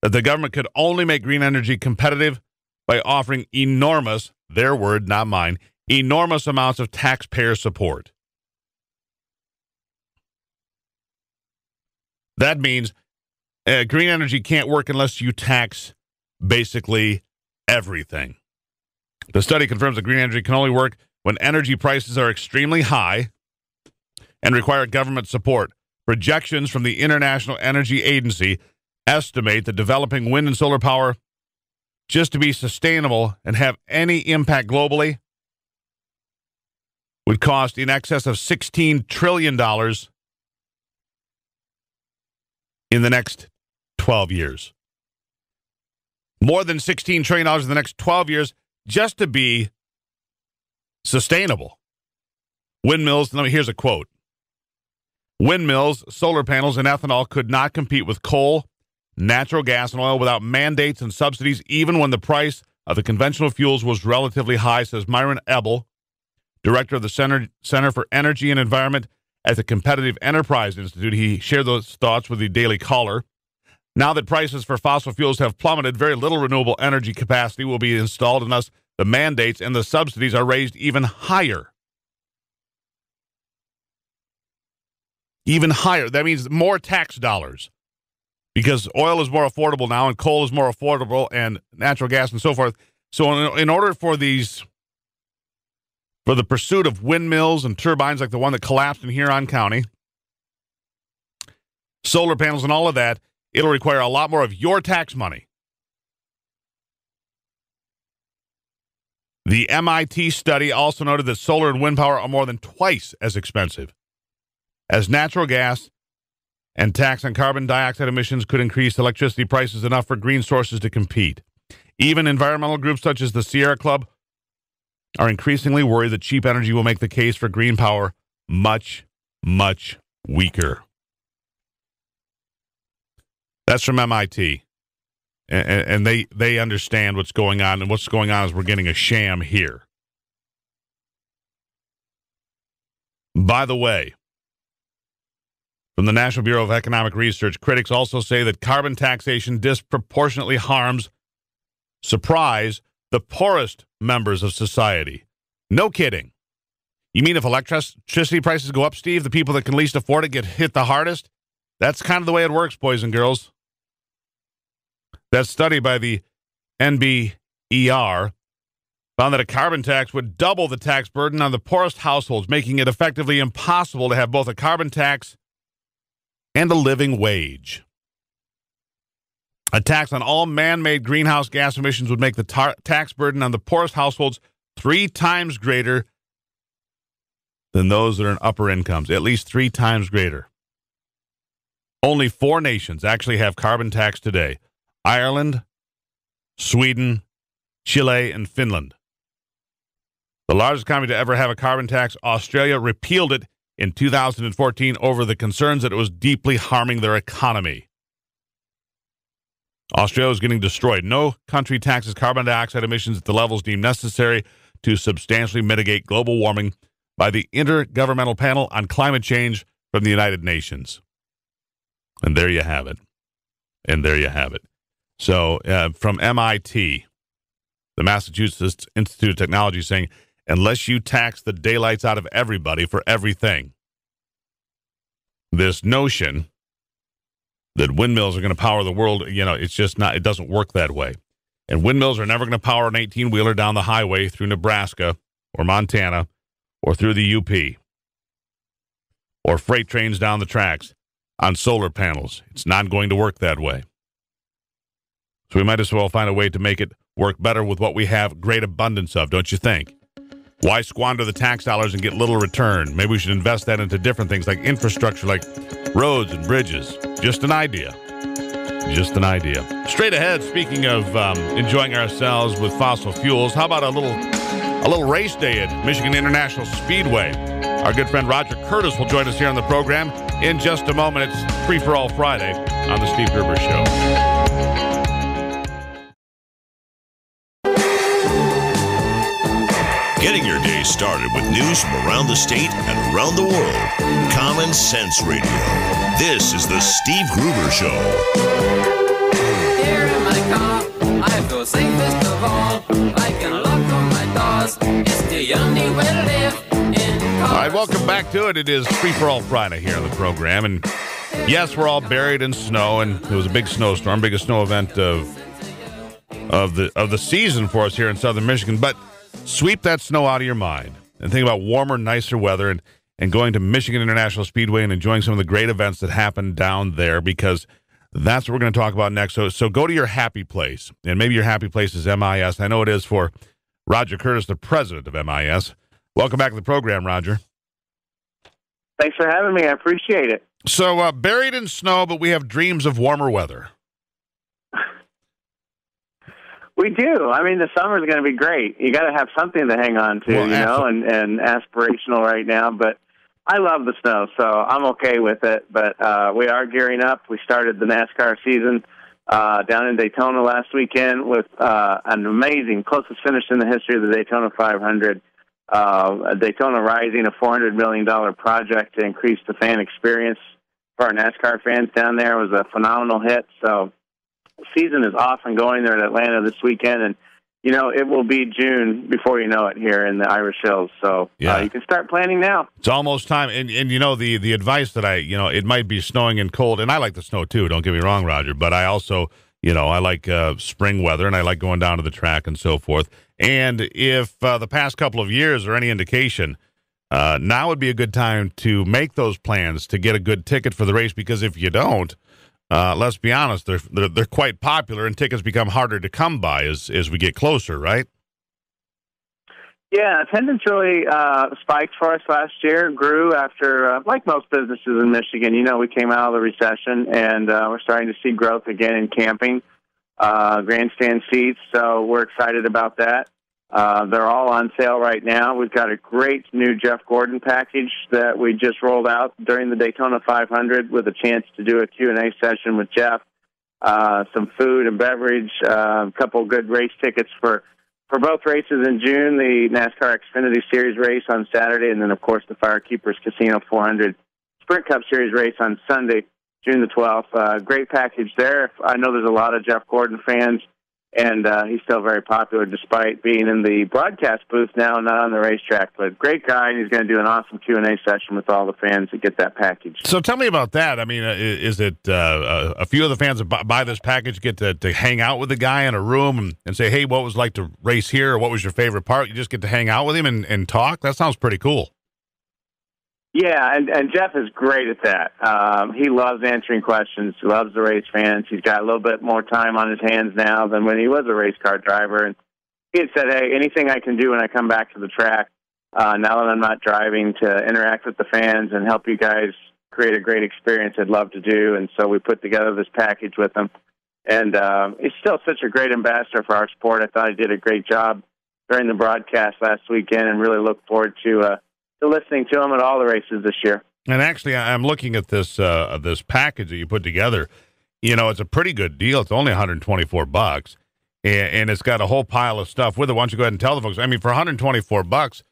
that the government could only make green energy competitive by offering enormous, their word, not mine, enormous amounts of taxpayer support. That means green energy can't work unless you tax basically everything. The study confirms that green energy can only work when energy prices are extremely high and require government support. Projections from the International Energy Agency estimate that developing wind and solar power, just to be sustainable and have any impact globally, would cost in excess of $16 trillion in the next 12 years. More than $16 trillion in the next 12 years just to be sustainable. Windmills, here's a quote. Windmills, solar panels, and ethanol could not compete with coal, natural gas, and oil without mandates and subsidies, even when the price of the conventional fuels was relatively high, says Myron Ebel, director of the Center for Energy and Environment at the Competitive Enterprise Institute. He shared those thoughts with the Daily Caller. Now that prices for fossil fuels have plummeted, very little renewable energy capacity will be installed unless the mandates and the subsidies are raised even higher. Even higher. That means more tax dollars because oil is more affordable now and coal is more affordable and natural gas and so forth. So in order for the pursuit of windmills and turbines like the one that collapsed in Huron County, solar panels and all of that, it'll require a lot more of your tax money. The MIT study also noted that solar and wind power are more than twice as expensive, as natural gas and tax on carbon dioxide emissions could increase electricity prices enough for green sources to compete. Even environmental groups such as the Sierra Club are increasingly worried that cheap energy will make the case for green power much, much weaker. That's from MIT. And they understand what's going on, and what's going on is we're getting a sham here. By the way, from the National Bureau of Economic Research, critics also say that carbon taxation disproportionately harms, surprise, the poorest members of society. No kidding. You mean if electricity prices go up, Steve, the people that can least afford it get hit the hardest? That's kind of the way it works, boys and girls. That study by the NBER found that a carbon tax would double the tax burden on the poorest households, making it effectively impossible to have both a carbon tax and a living wage. A tax on all man-made greenhouse gas emissions would make the tax burden on the poorest households 3 times greater than those that are in upper incomes, at least 3 times greater. Only 4 nations actually have carbon tax today: Ireland, Sweden, Chile, and Finland. The largest economy to ever have a carbon tax, Australia, repealed it in 2014 over the concerns that it was deeply harming their economy. Australia is getting destroyed. No country taxes carbon dioxide emissions at the levels deemed necessary to substantially mitigate global warming by the Intergovernmental Panel on Climate Change from the United Nations. And there you have it. And there you have it. So from MIT, the Massachusetts Institute of Technology, saying, unless you tax the daylights out of everybody for everything, this notion that windmills are going to power the world, it's just not, it doesn't work that way. And windmills are never going to power an 18-wheeler down the highway through Nebraska or Montana or through the UP or freight trains down the tracks on solar panels. It's not going to work that way. So we might as well find a way to make it work better with what we have great abundance of, don't you think? Why squander the tax dollars and get little return? Maybe we should invest that into different things like infrastructure, like roads and bridges. Just an idea. Just an idea. Straight ahead, speaking of enjoying ourselves with fossil fuels, how about a little race day at Michigan International Speedway? Our good friend Roger Curtis will join us here on the program in just a moment. It's Free for All Friday on the Steve Gruber Show. Getting your day started with news from around the state and around the world. Common Sense Radio. This is the Steve Gruber Show. Here in my car, I feel safest of all. I can lock on my doors. It's the only way to live in cars. All right, welcome back to it. It is Free for All Friday here on the program. And yes, we're all buried in snow, and it was a big snowstorm, biggest snow event of the season for us here in southern Michigan. But sweep that snow out of your mind and think about warmer, nicer weather and going to Michigan International Speedway and enjoying some of the great events that happen down there, because that's what we're going to talk about next. So go to your happy place, and maybe your happy place is MIS. I know it is for Roger Curtis, the president of MIS. Welcome back to the program, Roger. Thanks for having me. I appreciate it. So buried in snow, but we have dreams of warmer weather. We do. I mean, the summer's going to be great. You got to have something to hang on to, and aspirational right now. But I love the snow, so I'm okay with it. But we are gearing up. We started the NASCAR season down in Daytona last weekend with an amazing, closest finish in the history of the Daytona 500. Daytona Rising, a $400 million project to increase the fan experience for our NASCAR fans down there. It was a phenomenal hit. So the season is off and going there in Atlanta this weekend, and it will be June before you know it here in the Irish Hills. So you can start planning now. It's almost time. And the advice that it might be snowing and cold, and I like the snow too, don't get me wrong, Roger, but I also, I like spring weather, and I like going down to the track and so forth. And if the past couple of years are any indication, now would be a good time to make those plans to get a good ticket for the race, because if you don't, let's be honest, they're quite popular, and tickets become harder to come by as we get closer, right? Yeah, attendance really spiked for us last year, grew after, like most businesses in Michigan, we came out of the recession, and we're starting to see growth again in camping, grandstand seats, so we're excited about that. They're all on sale right now. We've got a great new Jeff Gordon package that we just rolled out during the Daytona 500 with a chance to do a Q&A session with Jeff, some food and beverage, a couple good race tickets for both races in June, the NASCAR Xfinity Series race on Saturday, and then, of course, the Firekeepers Casino 400 Sprint Cup Series race on Sunday, June the 12th. Great package there. I know there's a lot of Jeff Gordon fans, and he's still very popular despite being in the broadcast booth now, not on the racetrack. But great guy, and he's going to do an awesome Q&A session with all the fans that get that package. So tell me about that. I mean, is it a few of the fans that buy this package get to hang out with the guy in a room and say, hey, what was it like to race here, or what was your favorite part? You just get to hang out with him and talk? That sounds pretty cool. Yeah, and Jeff is great at that. He loves answering questions. He loves the race fans. He's got a little bit more time on his hands now than when he was a race car driver. And he had said, hey, anything I can do when I come back to the track, now that I'm not driving, to interact with the fans and help you guys create a great experience, I'd love to do. And so we put together this package with him. And he's still such a great ambassador for our sport. I thought he did a great job during the broadcast last weekend, and really look forward to listening to him at all the races this year. And actually, I'm looking at this this package that you put together. You know, it's a pretty good deal. It's only $124, and it's got a whole pile of stuff with it. Why don't you go ahead and tell the folks? I mean, for $124,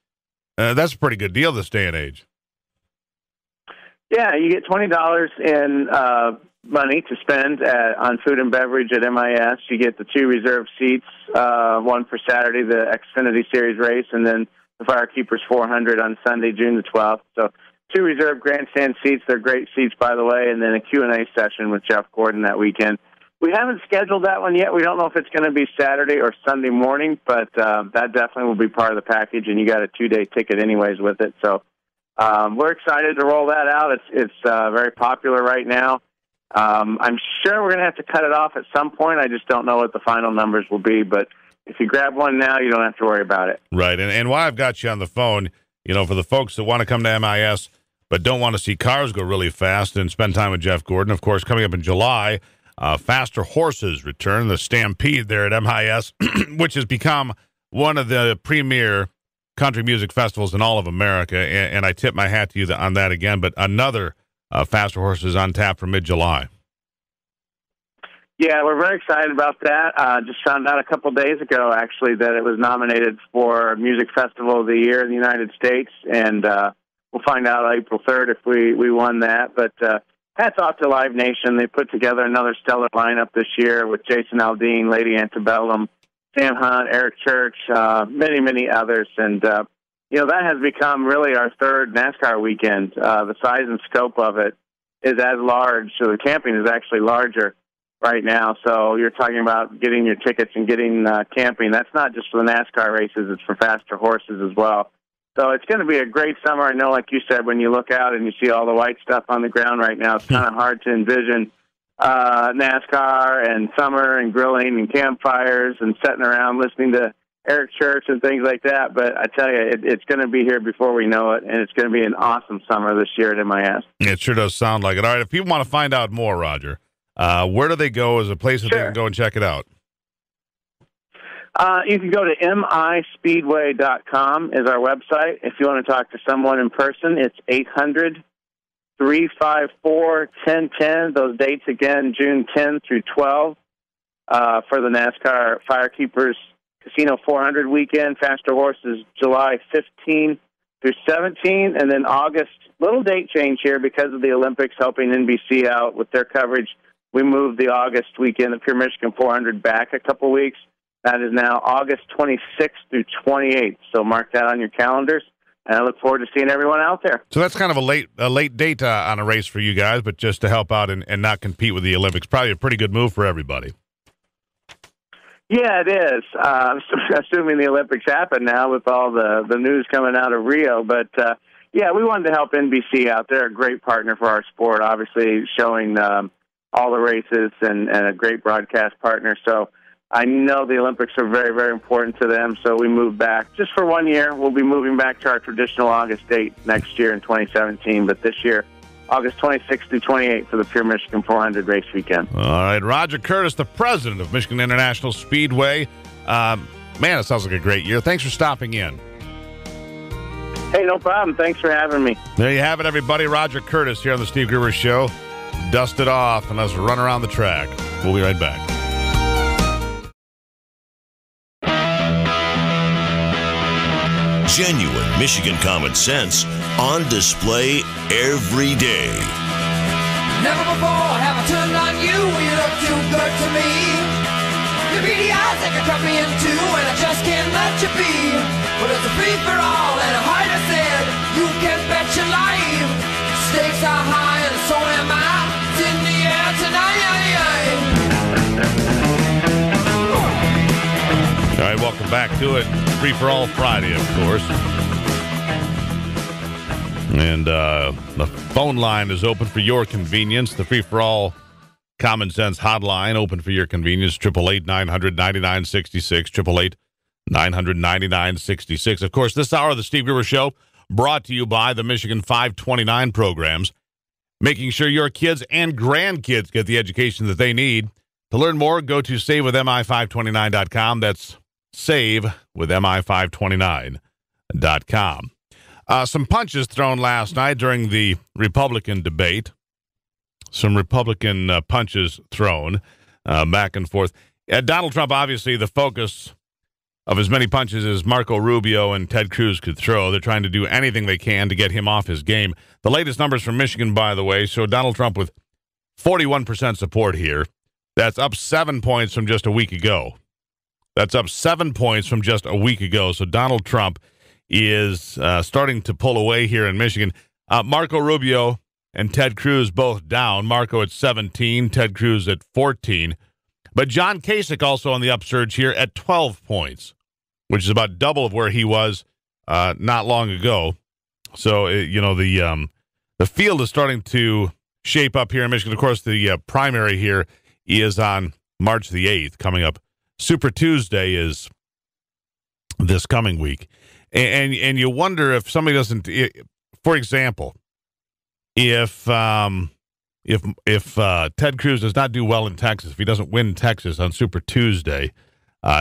that's a pretty good deal this day and age. Yeah, you get $20 in money to spend on food and beverage at MIS. You get the 2 reserved seats, one for Saturday, the Xfinity Series race, and then the Firekeepers 400 on Sunday, June the 12th. So 2 reserved grandstand seats. They're great seats, by the way, and then a Q&A session with Jeff Gordon that weekend. We haven't scheduled that one yet. We don't know if it's going to be Saturday or Sunday morning, but that definitely will be part of the package, and you got a 2-day ticket anyways with it. So we're excited to roll that out. It's very popular right now. I'm sure we're going to have to cut it off at some point. I just don't know what the final numbers will be, but if you grab one now, you don't have to worry about it. Right, and while I've got you on the phone, you know, for the folks that want to come to MIS but don't want to see cars go really fast and spend time with Jeff Gordon, of course, coming up in July, Faster Horses return, the Stampede there at MIS, which has become one of the premier country music festivals in all of America, and I tip my hat to you on that again, but another Faster Horses on tap for mid-July. Yeah, we're very excited about that. Just found out a couple days ago, actually, that it was nominated for Music Festival of the Year in the United States, and we'll find out April 3rd if we won that. But hats off to Live Nation. They put together another stellar lineup this year with Jason Aldean, Lady Antebellum, Sam Hunt, Eric Church, many, many others. And, you know, that has become really our third NASCAR weekend. The size and scope of it is as large, so the camping is actually larger right now. So you're talking about getting your tickets and getting camping. That's not just for the NASCAR races, it's for Faster Horses as well. So it's going to be a great summer. I know, like you said, when you look out and you see all the white stuff on the ground right now, it's kind of hard to envision NASCAR and summer and grilling and campfires and sitting around listening to Eric Church and things like that. But I tell you, it's going to be here before we know it, and it's going to be an awesome summer this year at MIS. It sure does sound like it. All right, if people want to find out more, Roger, where do they go as a place that they can go and check it out? You can go to mispeedway.com is our website. If you want to talk to someone in person, it's 800-354-1010. Those dates again, June 10 through 12 for the NASCAR Firekeepers Casino 400 weekend. Faster Horses July 15 through 17. And then August, little date change here because of the Olympics helping NBC out with their coverage. We moved the August weekend, the Pure Michigan 400, back a couple weeks. That is now August 26th through 28th. So mark that on your calendars, and I look forward to seeing everyone out there. So that's kind of a late date on a race for you guys, but just to help out and not compete with the Olympics. Probably a pretty good move for everybody. Yeah, it is. Assuming the Olympics happen now with all the news coming out of Rio. But, yeah, we wanted to help NBC out. They're a great partner for our sport, obviously showing all the races and a great broadcast partner. So I know the Olympics are very, very important to them, so we moved back. Just for 1 year, we'll be moving back to our traditional August date next year in 2017. But this year, August 26th through 28th for the Pure Michigan 400 race weekend. All right, Roger Curtis, the president of Michigan International Speedway. Man, it sounds like a great year. Thanks for stopping in. Hey, no problem. Thanks for having me. There you have it, everybody. Roger Curtis here on the Steve Gruber Show. Dust it off and let's run around the track. We'll be right back. Genuine Michigan common sense on display every day. Never before have I turned on you. You look too good to me. Your beady eyes that can cut me in two, and I just can't let you be. Well, it's a free for all, and a heart I said, you can bet your life. Stakes are high, and so am I. It's in the air tonight. All right, welcome back to it. Free for All Friday, of course. And the phone line is open for your convenience. The free-for-all Common Sense hotline open for your convenience. 888-900-9966. 888-900-9966. Of course, this hour of the Steve Gruber Show brought to you by the Michigan 529 programs, making sure your kids and grandkids get the education that they need. To learn more, go to savewithmi529.com. That's savewithmi529.com. Some punches thrown last night during the Republican debate. Some Republican punches thrown back and forth. Donald Trump, obviously, the focus of as many punches as Marco Rubio and Ted Cruz could throw. They're trying to do anything they can to get him off his game. The latest numbers from Michigan, by the way, show Donald Trump with 41% support here. That's up 7 points from just a week ago. So Donald Trump is starting to pull away here in Michigan. Marco Rubio and Ted Cruz both down. Marco at 17, Ted Cruz at 14. But John Kasich also on the upsurge here at 12 points, which is about double of where he was not long ago. So, the field is starting to shape up here in Michigan. Of course, the primary here is on March the 8th coming up. Super Tuesday is this coming week. And you wonder if somebody doesn't, for example, if Ted Cruz does not do well in Texas, if he doesn't win Texas on Super Tuesday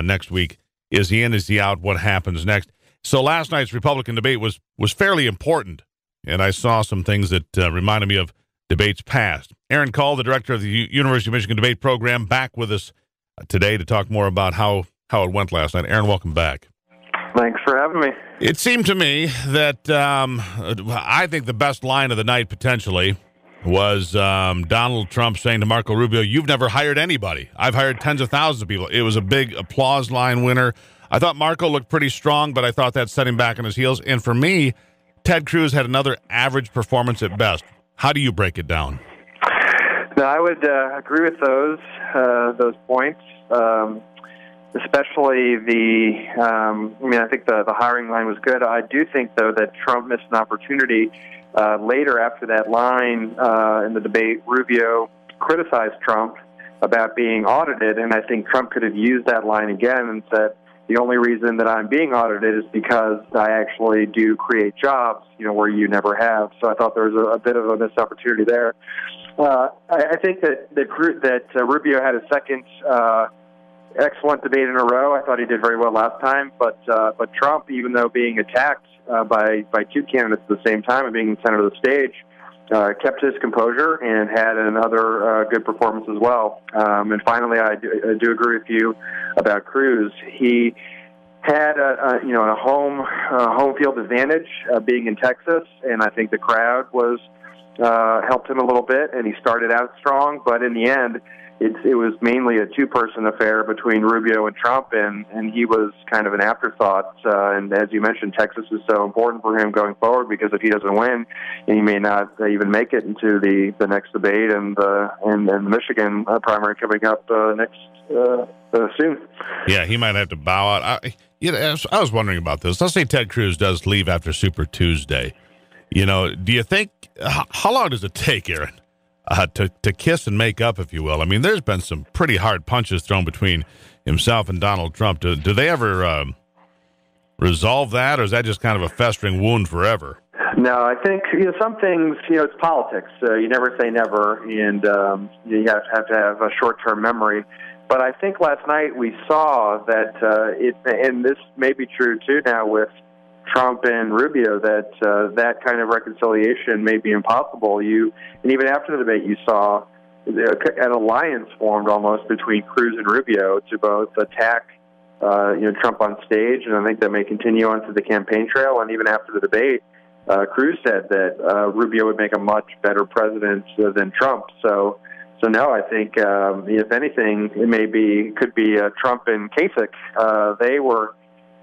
next week, is he in, is he out, what happens next? So last night's Republican debate was fairly important, and I saw some things that reminded me of debates past. Aaron Call, the director of the University of Michigan debate program, back with us today to talk more about how it went last night. Aaron, welcome back. Thanks for having me. It seemed to me that I think the best line of the night potentially was Donald Trump saying to Marco Rubio, "You've never hired anybody. I've hired tens of thousands of people." It was a big applause line winner. I thought Marco looked pretty strong, but I thought that set him back on his heels. And for me, Ted Cruz had another average performance at best. How do you break it down? No, I would agree with those points, especially I think the hiring line was good. I do think, though, that Trump missed an opportunity. Later, after that line in the debate, Rubio criticized Trump about being audited, and I think Trump could have used that line again and said, the only reason that I'm being audited is because I actually do create jobs, where you never have. So I thought there was a bit of a missed opportunity there. I think that Rubio had a second excellent debate in a row. I thought he did very well last time, but Trump, even though being attacked by two candidates at the same time and being in the center of the stage, kept his composure and had another good performance as well. And finally, I do agree with you about Cruz. He had a home field advantage being in Texas, and I think the crowd helped him a little bit, and he started out strong. But in the end, it was mainly a two-person affair between Rubio and Trump, and he was kind of an afterthought. And as you mentioned, Texas is so important for him going forward, because if he doesn't win, he may not even make it into the next debate and the Michigan primary coming up soon. Yeah, he might have to bow out. I was wondering about this. Let's say Ted Cruz does leave after Super Tuesday. Do you think, how long does it take, Aaron, to kiss and make up, if you will? I mean, there's been some pretty hard punches thrown between himself and Donald Trump. Do they ever resolve that, or is that just kind of a festering wound forever? No, I think some things. It's politics. You never say never, and you have to have a short-term memory. But I think last night we saw that and this may be true too now with Trump and Rubio, that kind of reconciliation may be impossible. And even after the debate, you saw an alliance formed almost between Cruz and Rubio to both attack Trump on stage, and I think that may continue onto the campaign trail. And even after the debate, Cruz said that Rubio would make a much better president than Trump. So no, I think if anything, could be Trump and Kasich. They were,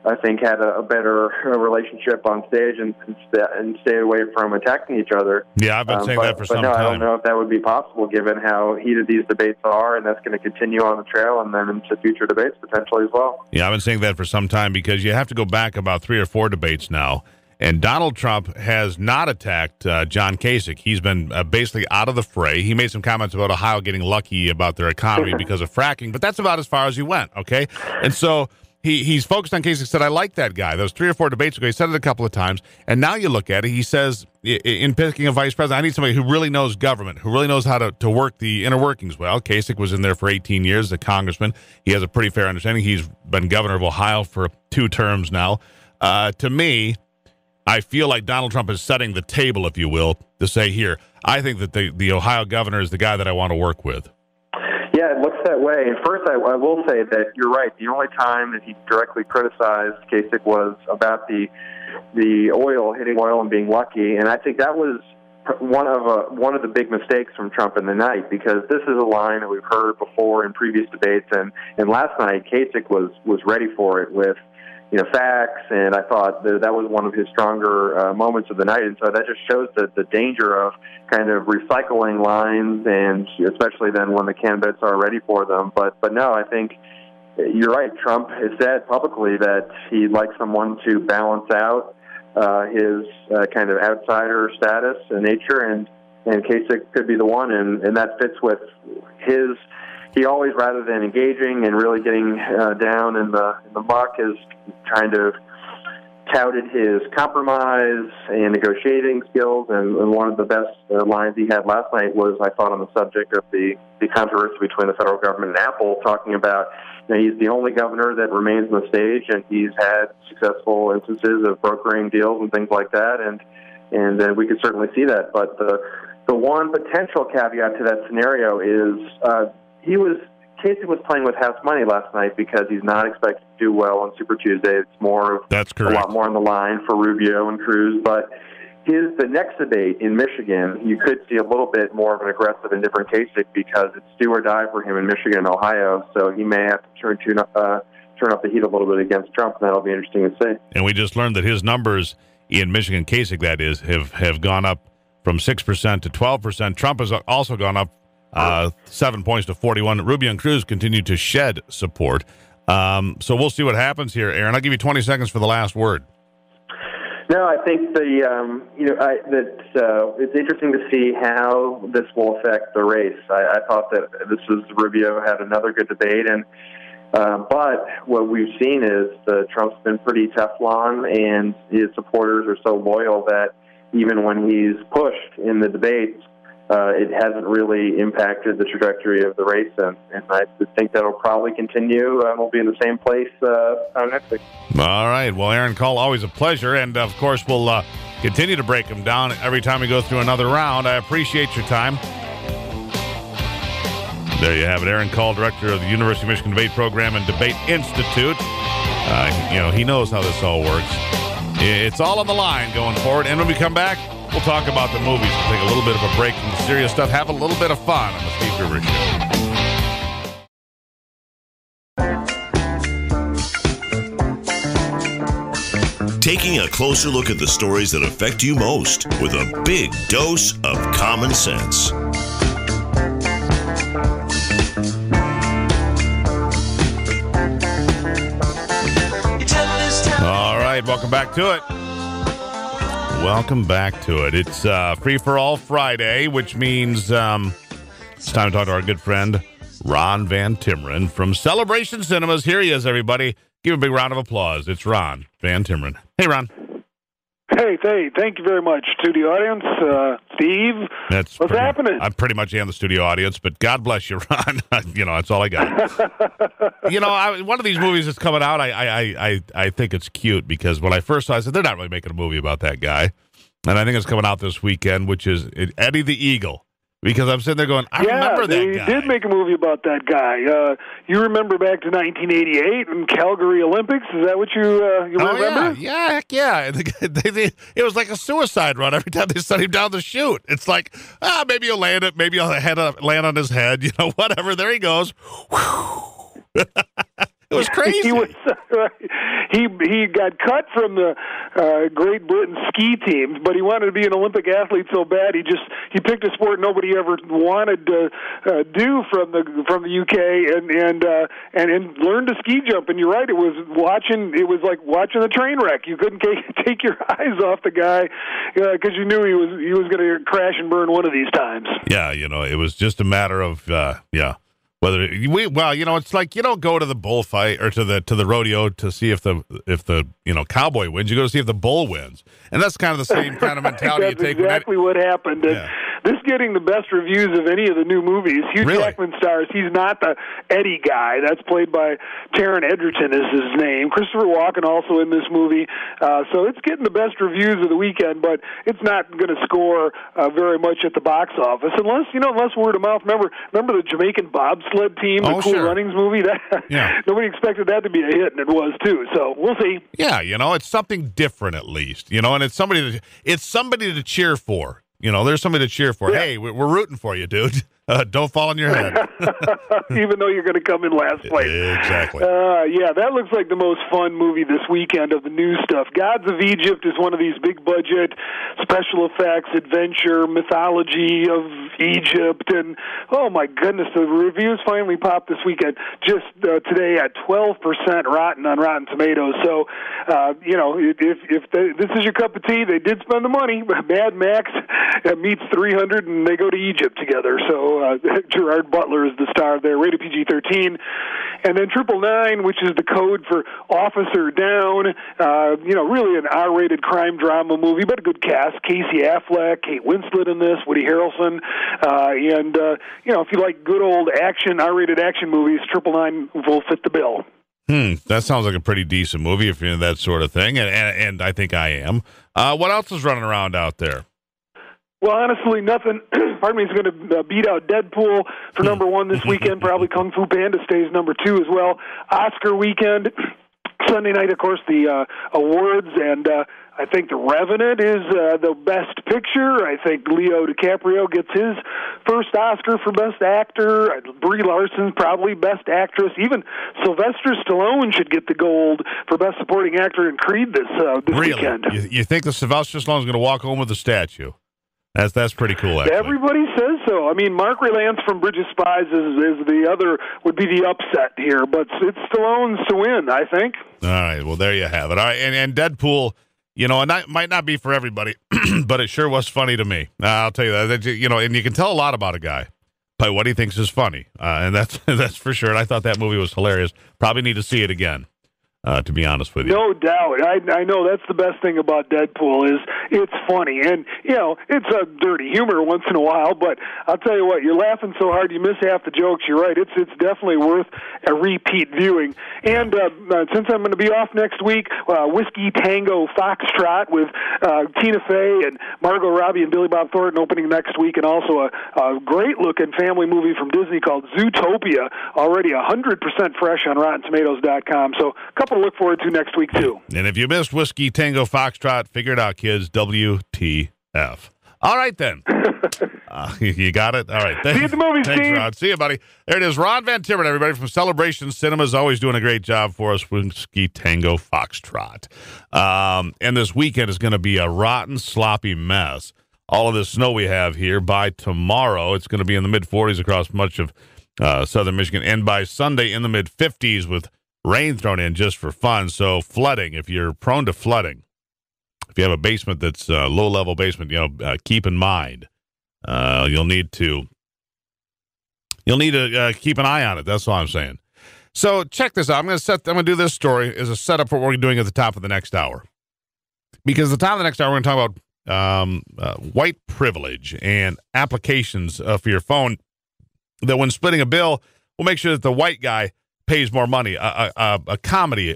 I think, had a better relationship on stage and stayed away from attacking each other. Yeah, I've been saying that for some time. I don't know if that would be possible given how heated these debates are, and that's going to continue on the trail and then into future debates potentially as well. Yeah, I've been saying that for some time, because you have to go back about 3 or 4 debates now, And Donald Trump has not attacked John Kasich. He's been basically out of the fray. He made some comments about Ohio getting lucky about their economy because of fracking, but that's about as far as he went, okay? And so he's focused on Kasich, said, I like that guy. Those 3 or 4 debates ago, he said it a couple of times. And now you look at it, he says, in picking a vice president, I need somebody who really knows government, who really knows how to work the inner workings well. Kasich was in there for 18 years as a congressman. He has a pretty fair understanding. He's been governor of Ohio for 2 terms now. To me, I feel like Donald Trump is setting the table, if you will, to say, here, I think that the Ohio governor is the guy that I want to work with. Yeah, it looks that way. And first, I will say that you're right. The only time that he directly criticized Kasich was about the oil, hitting oil and being lucky. And I think that was one of the big mistakes from Trump in the night, because this is a line that we've heard before in previous debates. And last night, Kasich was ready for it with facts, and I thought that was one of his stronger moments of the night. And so that just shows the danger of kind of recycling lines, and especially then when the candidates are ready for them. But no, I think you're right. Trump has said publicly that he'd like someone to balance out his kind of outsider status and nature, and Kasich could be the one, and that fits with his. He always, rather than engaging and really getting down in the muck, is kind of touted his compromise and negotiating skills. And one of the best lines he had last night was, I thought, on the subject of the controversy between the federal government and Apple, talking about he's the only governor that remains on the stage, and he's had successful instances of brokering deals and things like that. And we could certainly see that. But the one potential caveat to that scenario is Kasich was playing with house money last night, because he's not expected to do well on Super Tuesday. It's a lot more on the line for Rubio and Cruz. But the next debate in Michigan, you could see a little bit more of an aggressive and different Kasich, because it's do or die for him in Michigan and Ohio. So he may have to turn up the heat a little bit against Trump, and that'll be interesting to see. And we just learned that his numbers in Michigan, Kasich, that is, have gone up from 6% to 12%. Trump has also gone up 7 points to 41. Rubio and Cruz continue to shed support. So we'll see what happens here, Aaron. I'll give you 20 seconds for the last word. No, I think it's interesting to see how this will affect the race. I thought that Rubio had another good debate, but what we've seen is Trump's been pretty Teflon, and his supporters are so loyal that even when he's pushed in the debates, it hasn't really impacted the trajectory of the race, and I think that'll probably continue. We'll be in the same place next week. All right. Well, Aaron Cole, always a pleasure, and of course we'll continue to break them down every time we go through another round. I appreciate your time. There you have it, Aaron Cole, director of the University of Michigan Debate Program and Debate Institute. He knows how this all works. It's all on the line going forward, and when we come back, we'll talk about the movies. We'll take a little bit of a break from the serious stuff, have a little bit of fun on the Steve Gruber Show. Taking a closer look at the stories that affect you most with a big dose of common sense. All right, welcome back to it. Welcome back to it. It's Free for All Friday, which means it's time to talk to our good friend, Ron Van Timmeren from Celebration Cinemas. Here he is, everybody. Give a big round of applause. It's Ron Van Timmeren. Hey, Ron. Hey, thank you very much to the audience. Steve, what's happening? I pretty much am the studio audience, but God bless you, Ron. That's all I got. One of these movies that's coming out, I think it's cute, because when I first saw it, I said, they're not really making a movie about that guy. And I think it's coming out this weekend, which is Eddie the Eagle. Because I'm sitting there going, I remember that guy. Yeah, they did make a movie about that guy. You remember back to 1988 in Calgary Olympics? Is that what you remember? Yeah, heck yeah. It was like a suicide run every time they sent him down the chute. It's like, maybe he'll land it, maybe he'll land on his head, whatever. There he goes. It was crazy. He got cut from the Great Britain ski teams, but he wanted to be an Olympic athlete so bad he picked a sport nobody ever wanted to do from the UK and learned to ski jump. And you're right, it was like watching a train wreck. You couldn't take your eyes off the guy because you knew he was going to crash and burn one of these times. Yeah, it was just a matter of it's like you don't go to the bullfight or to the rodeo to see if the cowboy wins. You go to see if the bull wins, and that's kind of the same kind of mentality That's you take. Exactly what happened. Yeah. This getting the best reviews of any of the new movies. Hugh Jackman stars. He's not the Eddie guy. That's played by Taron Egerton is his name. Christopher Walken also in this movie. So it's getting the best reviews of the weekend, but it's not going to score very much at the box office unless word of mouth. Remember the Jamaican bobsled team, the Cool Runnings movie? Nobody expected that to be a hit, and it was too. So we'll see. Yeah, it's something different at least, and it's somebody to cheer for. There's somebody to cheer for. Yeah. Hey, we're rooting for you, dude. Don't fall on your head. Even though you're going to come in last place. Exactly. That looks like the most fun movie this weekend of the new stuff. Gods of Egypt is one of these big-budget special effects, adventure, mythology of Egypt. And, oh, my goodness, the reviews finally popped this weekend. Just today at 12% rotten on Rotten Tomatoes. So, if this is your cup of tea, they did spend the money. Mad Max meets 300, and they go to Egypt together. So, Gerard Butler is the star there, rated PG-13. And then 999, which is the code for Officer Down, really an R-rated crime drama movie, but a good cast. Casey Affleck, Kate Winslet in this, Woody Harrelson. If you like good old action, R-rated action movies, 999 will fit the bill. That sounds like a pretty decent movie if you're into that sort of thing, and I think I am. What else is running around out there? Well, honestly, nothing. Pardon me, is going to beat out Deadpool for number one this weekend. Probably Kung Fu Panda stays number two as well. Oscar weekend, Sunday night, of course, the awards, and I think The Revenant is the best picture. I think Leo DiCaprio gets his first Oscar for Best Actor. Brie Larson probably Best Actress. Even Sylvester Stallone should get the gold for Best Supporting Actor in Creed this weekend. You think the Sylvester Stallone's going to walk home with a statue? That's pretty cool, actually. Everybody says so. I mean, Mark Rylance from Bridge of Spies would be the upset here, but it's Stallone's to win, I think. All right, well, there you have it. All right, and Deadpool, and that might not be for everybody, but it sure was funny to me. I'll tell you that. And you can tell a lot about a guy by what he thinks is funny, and that's for sure. And I thought that movie was hilarious. Probably need to see it again. To be honest with you. No doubt. I know that's the best thing about Deadpool is it's funny. And, it's a dirty humor once in a while, but I'll tell you what, you're laughing so hard you miss half the jokes. You're right. It's definitely worth a repeat viewing. And since I'm going to be off next week, Whiskey Tango Foxtrot with Tina Fey and Margot Robbie and Billy Bob Thornton opening next week, and also a great-looking family movie from Disney called Zootopia, already 100% fresh on RottenTomatoes.com. So a couple to look forward to next week, too. And if you missed Whiskey Tango Foxtrot, figure it out, kids. WTF. All right, then. You got it? All right. See you at the movies, Thanks, Steve. Ron. See you, buddy. There it is. Ron Van Timmeren, everybody, from Celebration Cinemas, always doing a great job for us. Whiskey Tango Foxtrot. And this weekend is going to be a rotten, sloppy mess. All of this snow we have here, by tomorrow, it's going to be in the mid-40s across much of southern Michigan, and by Sunday in the mid-50s with rain thrown in just for fun. So flooding, if you're prone to flooding, if you have a basement that's a low-level basement, keep in mind you'll need to keep an eye on it. That's all I'm saying. So check this out. I'm going to do this story as a setup for what we're doing at the top of the next hour, because at the top of the next hour we're going to talk about white privilege and applications for your phone that, when splitting a bill, will make sure that the white guy pays more money. A comedy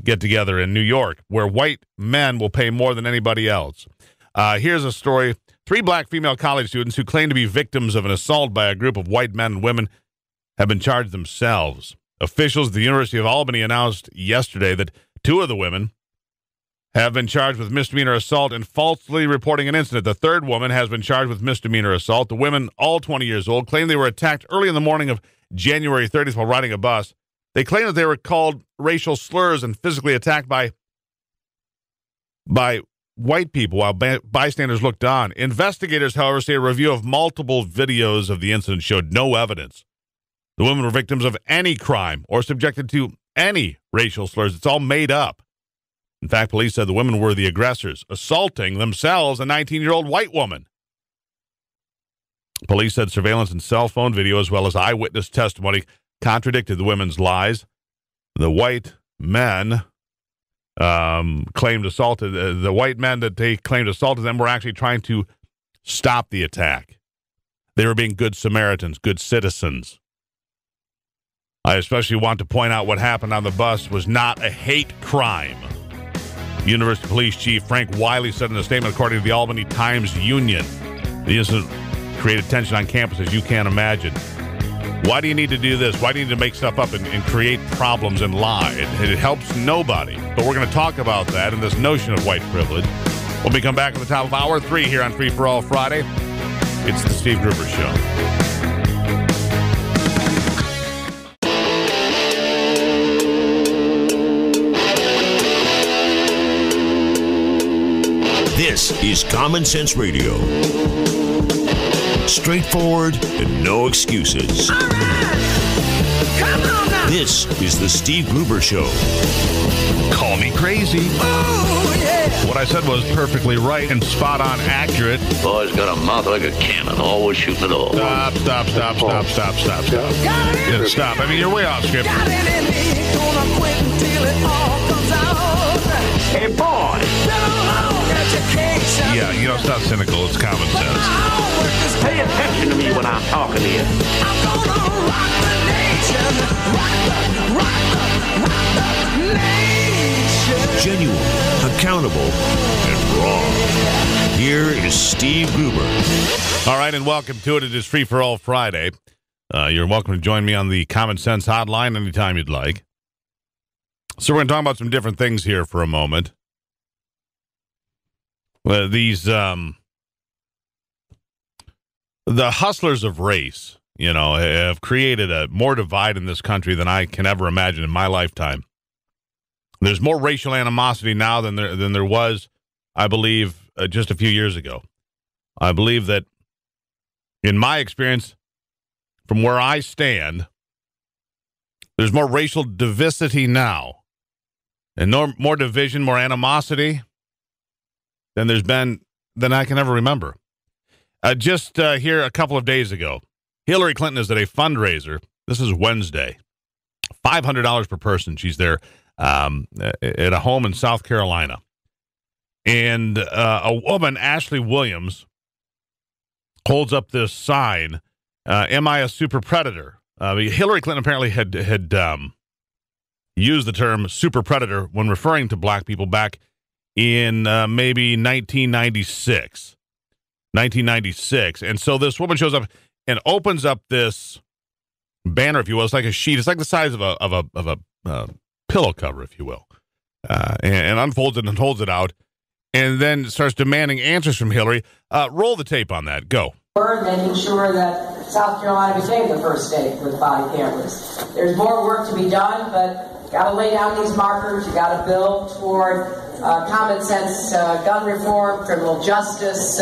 get-together in New York where white men will pay more than anybody else. Here's a story. 3 black female college students who claim to be victims of an assault by a group of white men and women have been charged themselves. Officials at the University of Albany announced yesterday that 2 of the women have been charged with misdemeanor assault and falsely reporting an incident. The 3rd woman has been charged with misdemeanor assault. The women, all 20 years old, claim they were attacked early in the morning of January 30th while riding a bus. They claim that they were called racial slurs and physically attacked by white people while bystanders looked on. Investigators, however, say a review of multiple videos of the incident showed no evidence the women were victims of any crime or subjected to any racial slurs. It's all made up. In fact, police said the women were the aggressors, assaulting themselves a 19-year-old white woman. Police said surveillance and cell phone video, as well as eyewitness testimony, contradicted the women's lies. The white men claimed assaulted the white men that they claimed assaulted them were actually trying to stop the attack. They were being good Samaritans, good citizens. I especially want to point out what happened on the bus was not a hate crime. University Police Chief Frank Wiley said in a statement, according to the Albany Times-Union, the incident created tension on campus as you can't imagine. Why do you need to do this? Why do you need to make stuff up and create problems and lie? It helps nobody. But we're going to talk about that and this notion of white privilege when we come back at the top of Hour 3 here on Free for All Friday. It's the Steve Gruber Show. This is Common Sense Radio. Straightforward and no excuses. All right. Come on now. This is the Steve Gruber Show. Call me crazy. Oh, yeah. What I said was perfectly right and spot on accurate. Boy's got a mouth like a cannon, always shooting it all. Stop. Yeah, stop. I mean, you're way off script. Got it in me. Gonna quit until it all comes out. Hey, boy. Yeah, you know, it's not cynical. It's common sense. Pay attention to me when I'm talking to you. I'm gonna rock the nation. Rock the nation. Genuine, accountable, and raw. Here is Steve Gruber. All right, and welcome to it. It is Free for All Friday. You're welcome to join me on the Common Sense Hotline anytime you'd like. So we're going to talk about some different things here for a moment. These the hustlers of race, you know, have created a more divide in this country than I can ever imagine in my lifetime. There's more racial animosity now than there was, I believe, just a few years ago. I believe that, in my experience, from where I stand, there's more racial diversity now, and more division, more animosity than there's been than I can ever remember. Just here a couple of days ago, Hillary Clinton is at a fundraiser. This is Wednesday. $500 per person. She's there at a home in South Carolina. And a woman, Ashley Williams, holds up this sign, am I a super predator? Hillary Clinton apparently had used the term super predator when referring to black people back in maybe 1996. And so this woman shows up and opens up this banner, if you will. It's like a sheet. It's like the size of a pillow cover, if you will, and unfolds it and holds it out, and then starts demanding answers from Hillary. Roll the tape on that. Go. Making sure that South Carolina became the first state with body cameras. There's more work to be done, but got to lay down these markers. You got to build toward common sense gun reform, criminal justice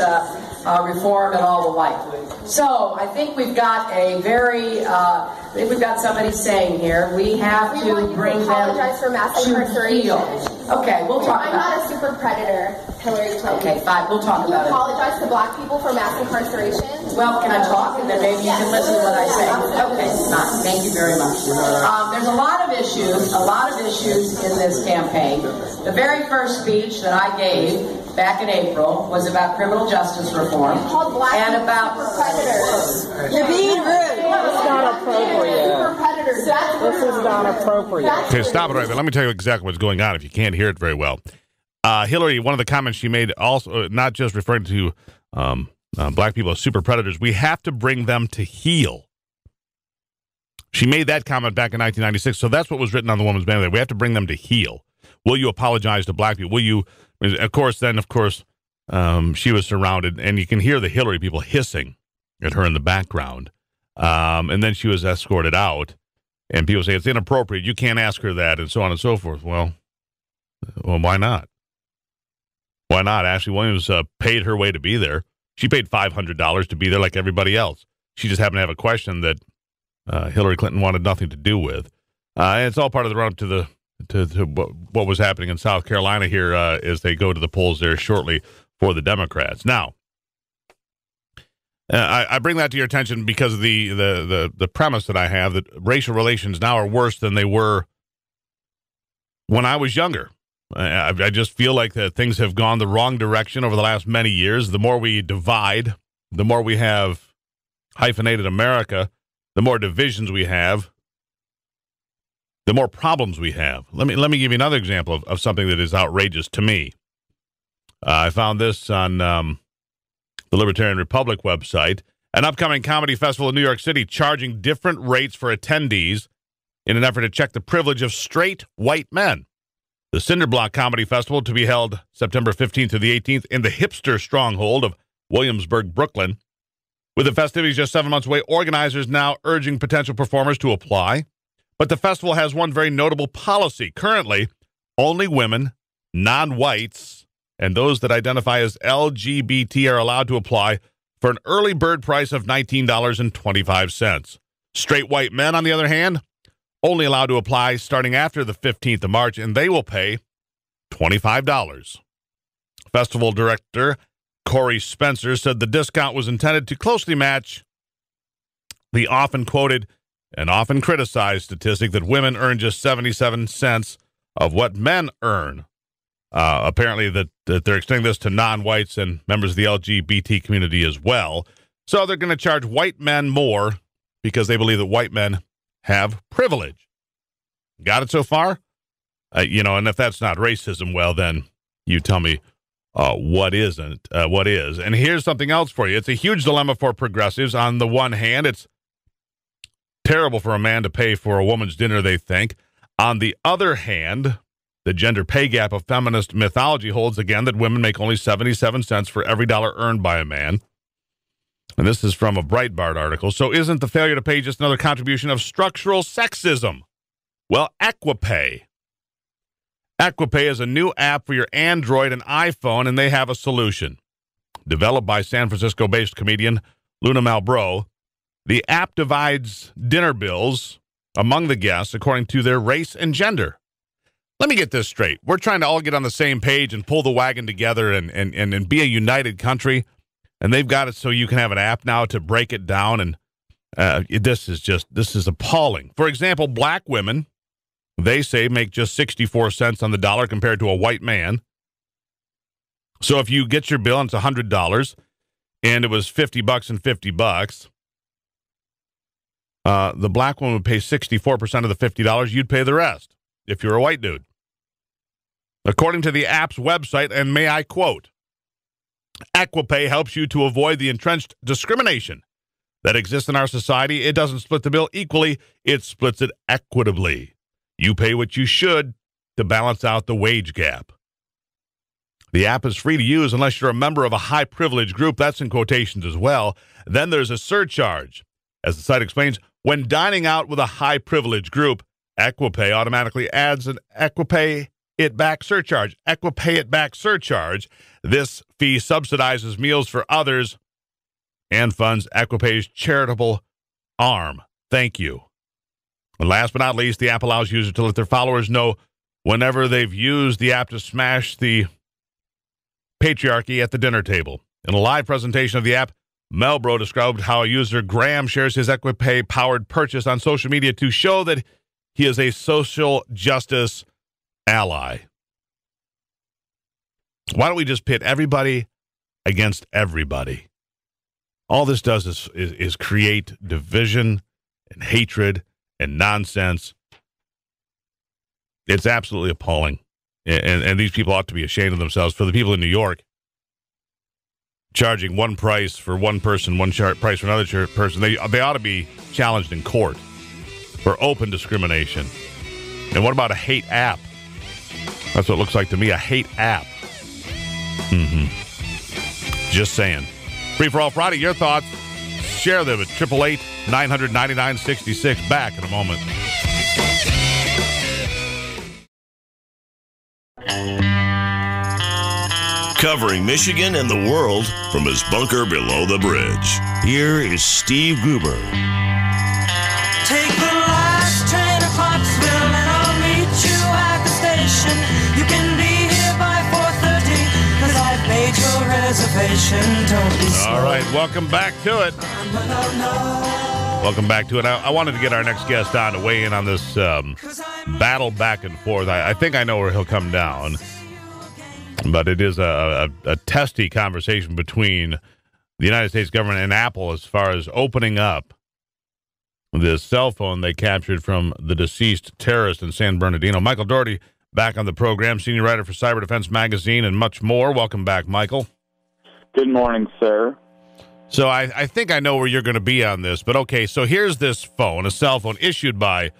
reform, and all the like. So I think we've got a very, I think we've got somebody saying here, we have to bring them apologize for mass incarceration. Okay, we'll talk about it. I'm not a super predator, Hillary Clinton. Okay, fine, we'll talk about it. You apologize to black people for mass incarceration? Well, can I talk? And then maybe you can listen to what I say. Okay, fine. Thank you very much. There's a lot of issues in this campaign. The very first speech that I gave back in April was about criminal justice reform and about predators. You're being rude. It's not appropriate. This is not appropriate. Okay, stop it right there. Let me tell you exactly what's going on if you can't hear it very well. Hillary, one of the comments she made, also not just referring to black people as super predators, we have to bring them to heel. She made that comment back in 1996, so that's what was written on the woman's banner. We have to bring them to heel. Will you apologize to black people? Will you? Of course, she was surrounded, and you can hear the Hillary people hissing at her in the background. And then she was escorted out. And people say it's inappropriate. You can't ask her that, and so on and so forth. Well, why not? Why not? Ashley Williams paid her way to be there. She paid $500 to be there like everybody else. She just happened to have a question that Hillary Clinton wanted nothing to do with. And it's all part of the run-up to what was happening in South Carolina here as they go to the polls there shortly for the Democrats. Now, I bring that to your attention because of the premise that I have that racial relations now are worse than they were when I was younger. I just feel like that things have gone the wrong direction over the last many years. The more we divide, the more we have hyphenated America, the more divisions we have, the more problems we have. Let me give you another example of something that is outrageous to me. I found this on the Libertarian Republic website. An upcoming comedy festival in New York City charging different rates for attendees in an effort to check the privilege of straight white men. The Cinderblock Comedy Festival, to be held September 15th to the 18th in the hipster stronghold of Williamsburg, Brooklyn. With the festivities just 7 months away, organizers now urging potential performers to apply. But the festival has one very notable policy. Currently, only women, non-whites, and those that identify as LGBT are allowed to apply for an early bird price of $19.25. Straight white men, on the other hand, only allowed to apply starting after the 15th of March, and they will pay $25. Festival director Corey Spencer said the discount was intended to closely match the often quoted and often criticized statistic that women earn just 77 cents of what men earn. Apparently that they're extending this to non-whites and members of the LGBT community as well. So they're going to charge white men more because they believe that white men have privilege. Got it so far? And if that's not racism, well, then you tell me what isn't, what is. And here's something else for you. It's a huge dilemma for progressives. On the one hand, it's terrible for a man to pay for a woman's dinner, they think. On the other hand, the gender pay gap of feminist mythology holds again that women make only 77 cents for every dollar earned by a man. And this is from a Breitbart article. So isn't the failure to pay just another contribution of structural sexism? Well, Equipay. Equipay is a new app for your Android and iPhone, and they have a solution. Developed by San Francisco-based comedian Luna Malbrough, the app divides dinner bills among the guests according to their race and gender. Let me get this straight. We're trying to all get on the same page and pull the wagon together and be a united country. And they've got it so you can have an app now to break it down. And this is appalling. For example, black women, they say, make just 64 cents on the dollar compared to a white man. So if you get your bill and it's $100 and it was $50 and $50, the black woman would pay 64% of the $50. You'd pay the rest if you're a white dude. According to the app's website, and may I quote, Equipay helps you to avoid the entrenched discrimination that exists in our society. It doesn't split the bill equally. It splits it equitably. You pay what you should to balance out the wage gap. The app is free to use unless you're a member of a high privilege group. That's in quotations as well. Then there's a surcharge. As the site explains, when dining out with a high privilege group, Equipay automatically adds an Equipay It Back surcharge. Equipay It Back surcharge. This fee subsidizes meals for others and funds Equipay's charitable arm. Thank you. And last but not least, the app allows users to let their followers know whenever they've used the app to smash the patriarchy at the dinner table. In a live presentation of the app, Malbrough described how user Graham shares his Equipay-powered purchase on social media to show that he is a social justice ally. Why don't we just pit everybody against everybody? All this does is create division and hatred and nonsense. It's absolutely appalling. And these people ought to be ashamed of themselves. For the people in New York, charging one price for one person, one price for another person, they ought to be challenged in court for open discrimination. And what about a hate app? That's what it looks like to me, a hate app. Just saying. Free for All Friday, your thoughts. Share them at 888-900-9966. Back in a moment. covering Michigan and the world from his bunker below the bridge. Here is Steve Gruber. Take the last train to Clarksville and I'll meet you at the station. You can be here by 4:30 because I've made your reservation. Don't be slow. All right, welcome back to it. Welcome back to it. I wanted to get our next guest on to weigh in on this battle back and forth. I think I know where he'll come down, but it is a testy conversation between the United States government and Apple as far as opening up this cell phone they captured from the deceased terrorist in San Bernardino. Michael Dougherty back on the program, senior writer for Cyber Defense Magazine and much more. Welcome back, Michael. Good morning, sir. So I think I know where you're going to be on this, but okay, so here's this phone, a cell phone issued by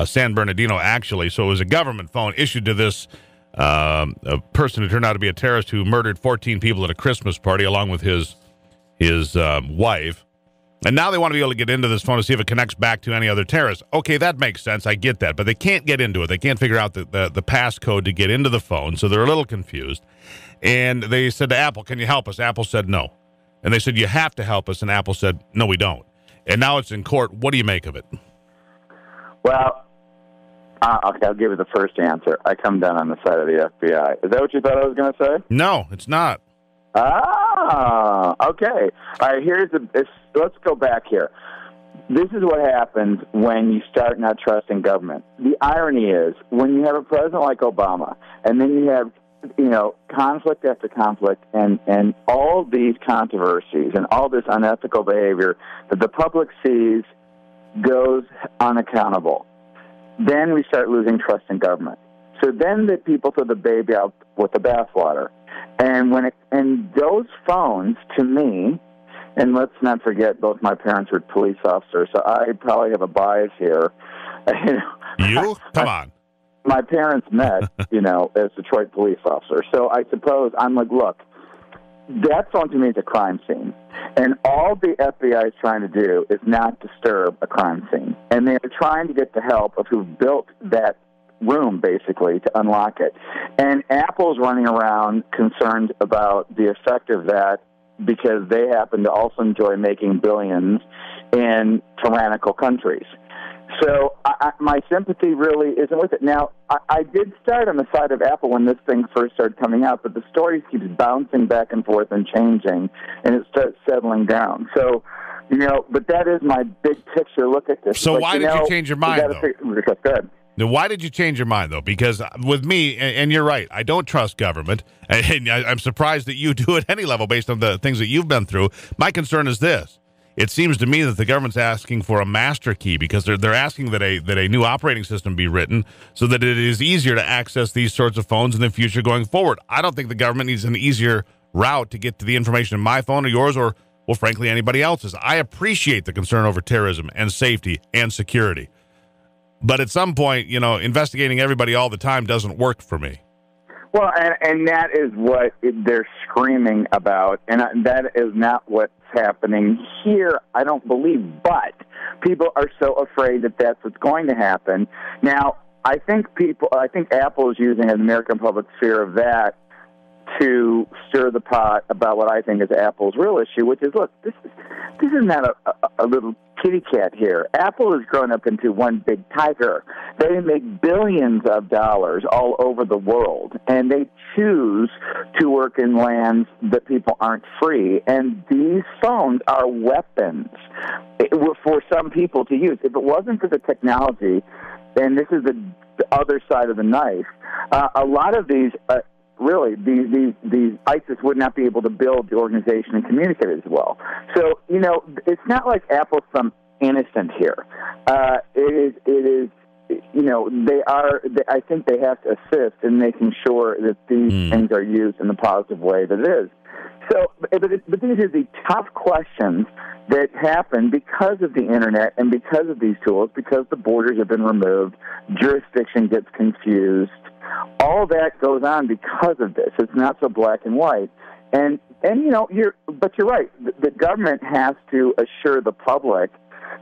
San Bernardino, actually. So it was a government phone issued to this a person who turned out to be a terrorist who murdered 14 people at a Christmas party along with his wife. And now they want to be able to get into this phone to see if it connects back to any other terrorists. Okay, that makes sense. I get that. But they can't get into it. They can't figure out the passcode to get into the phone, so they're a little confused. And they said to Apple, can you help us? Apple said no. And they said, you have to help us. And Apple said, no, we don't. And now it's in court. What do you make of it? Well, okay, I'll give you the first answer. I come down on the side of the FBI. Is that what you thought I was going to say? No, it's not. Ah, okay. All right, let's go back here. This is what happens when you start not trusting government. The irony is, when you have a president like Obama, and then you have conflict after conflict and all these controversies and all this unethical behavior that the public sees goes unaccountable, then we start losing trust in government. So then the people throw the baby out with the bathwater. And those phones, to me, and let's not forget, both my parents were police officers, so I probably have a bias here. You? Come on. My parents met, as Detroit police officers. So I suppose I'm like, look, that phone to me is a crime scene. And all the FBI is trying to do is not disturb a crime scene. And they're trying to get the help of who built that room, basically, to unlock it. And Apple's running around concerned about the effect of that because they happen to also enjoy making billions in tyrannical countries. So my sympathy really isn't with it. Now, I did start on the side of Apple when this thing first started coming out, but the story keeps bouncing back and forth and changing, and it starts settling down. So, but that is my big picture look at this. So but, why did you change your mind, though? Good. Now, why did you change your mind, though? Because with me, and you're right, I don't trust government, and I'm surprised that you do at any level based on the things that you've been through. My concern is this. It seems to me that the government's asking for a master key because they're asking that a new operating system be written so that it is easier to access these sorts of phones in the future going forward. I don't think the government needs an easier route to get to the information in my phone or yours or, well, frankly, anybody else's. I appreciate the concern over terrorism and safety and security. But at some point, investigating everybody all the time doesn't work for me. Well, and that is what they're screaming about, and that is not what's happening here, I don't believe. But people are so afraid that that's what's going to happen. Now, I think Apple is using an American public fear of that to stir the pot about what I think is Apple's real issue, which is, look, this is not a little kitty cat here. Apple has grown up into one big tiger. They make billions of dollars all over the world, and they choose to work in lands that people aren't free. And these phones are weapons for some people to use. If it wasn't for the technology, and this is the other side of the knife, a lot of these really, these ISIS would not be able to build the organization and communicate as well. So, it's not like Apple's some innocent here. It is, I think they have to assist in making sure that these things are used in the positive way that it is. So, but these are the tough questions that happen because of the Internet and because of these tools, because the borders have been removed, jurisdiction gets confused. All that goes on because of this. It's not so black and white. And you're right. The government has to assure the public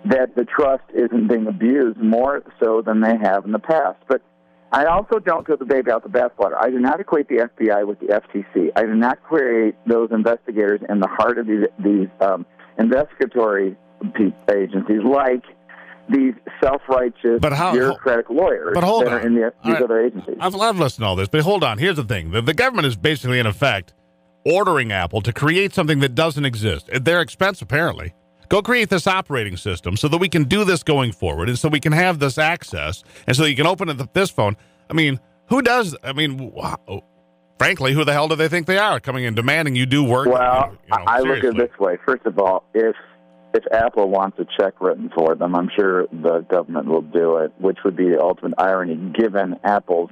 that the trust isn't being abused more so than they have in the past. But I also don't throw the baby out the bathwater. I do not equate the FBI with the FTC. I do not create those investigators in the heart of these investigatory agencies like these self-righteous, bureaucratic lawyers that are in these other agencies. I've listened to all this, but hold on. Here's the thing. The government is basically, in effect, ordering Apple to create something that doesn't exist at their expense, apparently. Go create this operating system so that we can do this going forward and so we can have this access and so you can open this phone. I mean, who does? I mean, wow. Frankly, who the hell do they think they are coming and demanding you do work? Well, I look at it this way. First of all, if Apple wants a check written for them, I'm sure the government will do it, which would be the ultimate irony given Apple's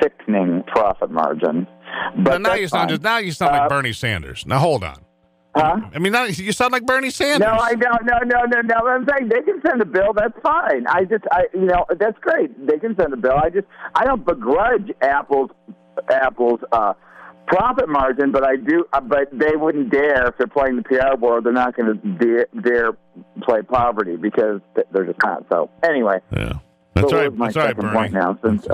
sickening profit margin. But now you sound like Bernie Sanders. Now hold on. Huh? I mean, now you sound like Bernie Sanders. No, I don't. No. I'm saying they can send a bill. That's fine. That's great. They can send a bill. I don't begrudge Apple's profit margin, but I do. But they wouldn't dare, if they're playing the PR board, they're not going to dare play poverty because they're just not. So anyway, yeah, that's right. My that's right, second Bernie. point now, since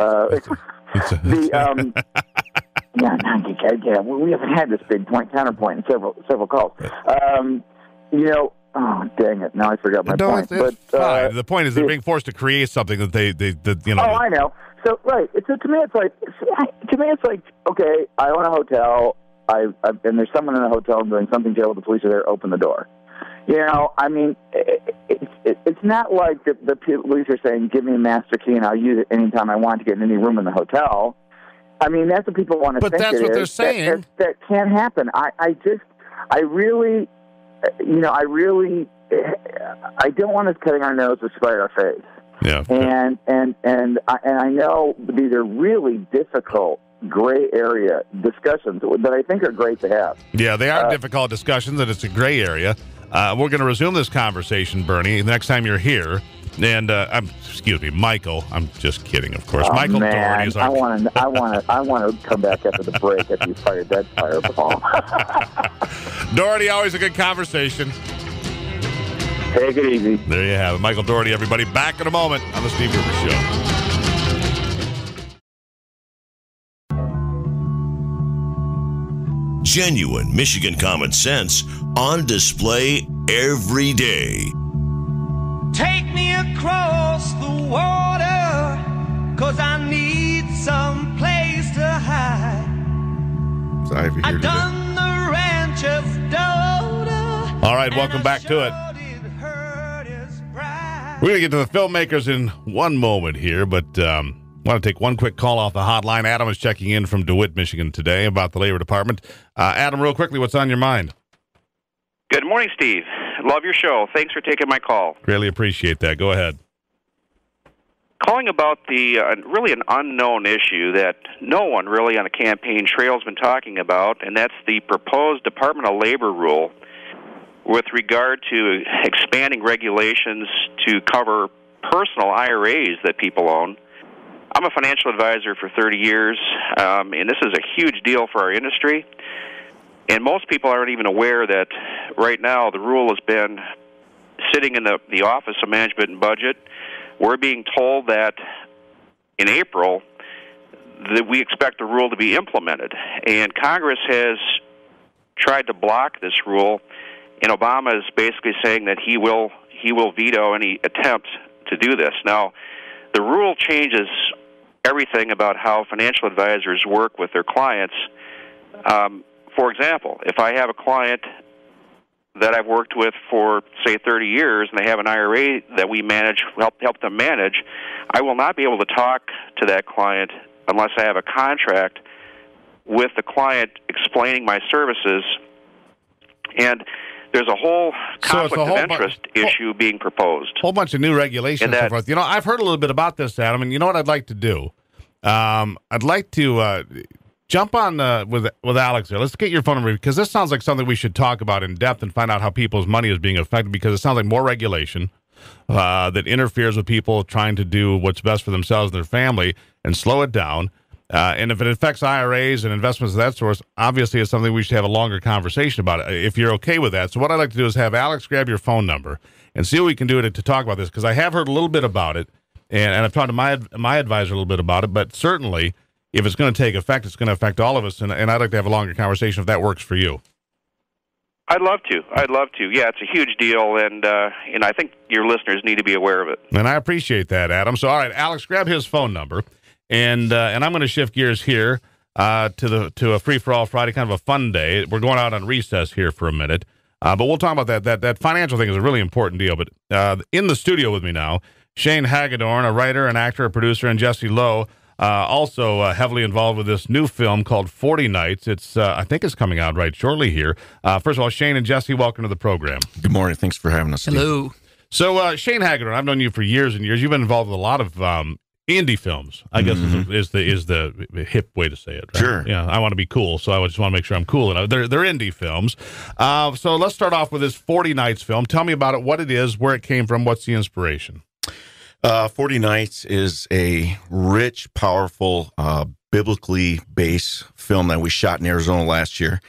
Yeah, we haven't had this big counterpoint in several calls. Oh, dang it! Now I forgot my point. It's fine. The point is they're being forced to create something that they Oh, I know. So right. So to me, it's like okay, I own a hotel. and there's someone in the hotel doing something terrible. The police are there. Open the door. I mean, it's not like the police are saying, "Give me a master key and I'll use it anytime I want to get in any room in the hotel." I mean, that's what people want to think. But that's what they're saying. That can't happen. I really don't want us cutting our nose to spite our face. Yeah. And I know these are really difficult gray area discussions that I think are great to have. Yeah, they are difficult discussions, and it's a gray area. We're going to resume this conversation, Bernie, the next time you're here. And excuse me, Michael. I'm just kidding, of course. Oh, Michael man. Doherty is our. I want to come back after the break after you fired that fireball. Doherty, always a good conversation. Take it easy. There you have it, Michael Doherty. Everybody, back in a moment on the Steve Gruber Show. Genuine Michigan common sense on display every day. Take me across the water, 'cause I need some place to hide. Sorry for I here done the rancher's daughter. All right, welcome back to it. We're going to get to the filmmakers in one moment here, but I want to take one quick call off the hotline. Adam is checking in from DeWitt, Michigan today about the Labor Department. Adam, real quickly, what's on your mind? Good morning, Steve. Love your show. Thanks for taking my call. Really appreciate that. Go ahead. Calling about the really an unknown issue that no one really on the campaign trail has been talking about, and that's the proposed Department of Labor rule with regard to expanding regulations to cover personal IRAs that people own. I'm a financial advisor for 30 years, and this is a huge deal for our industry. And most people aren't even aware that right now the rule has been sitting in the Office of Management and Budget. We're being told that in April that we expect the rule to be implemented. And Congress has tried to block this rule, and Obama is basically saying that he will veto any attempt to do this. Now, the rule changes everything about how financial advisors work with their clients. For example, if I have a client that I've worked with for, say, 30 years, and they have an IRA that we manage, help them manage, I will not be able to talk to that client unless I have a contract with the client explaining my services. And there's a whole conflict of interest issue being proposed. A whole bunch of new regulations and so forth. I've heard a little bit about this, Adam, and you know what I'd like to do? I'd like to jump on with Alex here. Let's get your phone number, because this sounds like something we should talk about in depth and find out how people's money is being affected, because it sounds like more regulation that interferes with people trying to do what's best for themselves and their family and slow it down. And if it affects IRAs and investments of that sort, obviously it's something we should have a longer conversation about, if you're okay with that. So what I'd like to do is have Alex grab your phone number and see what we can do to talk about this, because I have heard a little bit about it. and I've talked to my advisor a little bit about it, but certainly if it's going to take effect, it's going to affect all of us, and I'd like to have a longer conversation if that works for you. I'd love to. Yeah, it's a huge deal, and I think your listeners need to be aware of it. And I appreciate that, Adam. So, all right, Alex, grab his phone number, and I'm going to shift gears here to a free-for-all Friday, kind of a fun day. We're going out on recess here for a minute, but we'll talk about that. That financial thing is a really important deal. But in the studio with me now, Shane Hagedorn, a writer, an actor, a producer, and Jesse Lowe, also heavily involved with this new film called 40 Nights. It's I think it's coming out right shortly here. First of all, Shane and Jesse, welcome to the program. Good morning. Thanks for having us. Steve. Hello. So Shane Hagedorn, I've known you for years and years. You've been involved with a lot of indie films, I guess is the hip way to say it. Right? Sure. Yeah, I want to be cool, so I just want to make sure I'm cool. And they're indie films. So let's start off with this 40 Nights film. Tell me about it, what it is, where it came from, what's the inspiration? 40 Nights is a rich, powerful, biblically based film that we shot in Arizona last year.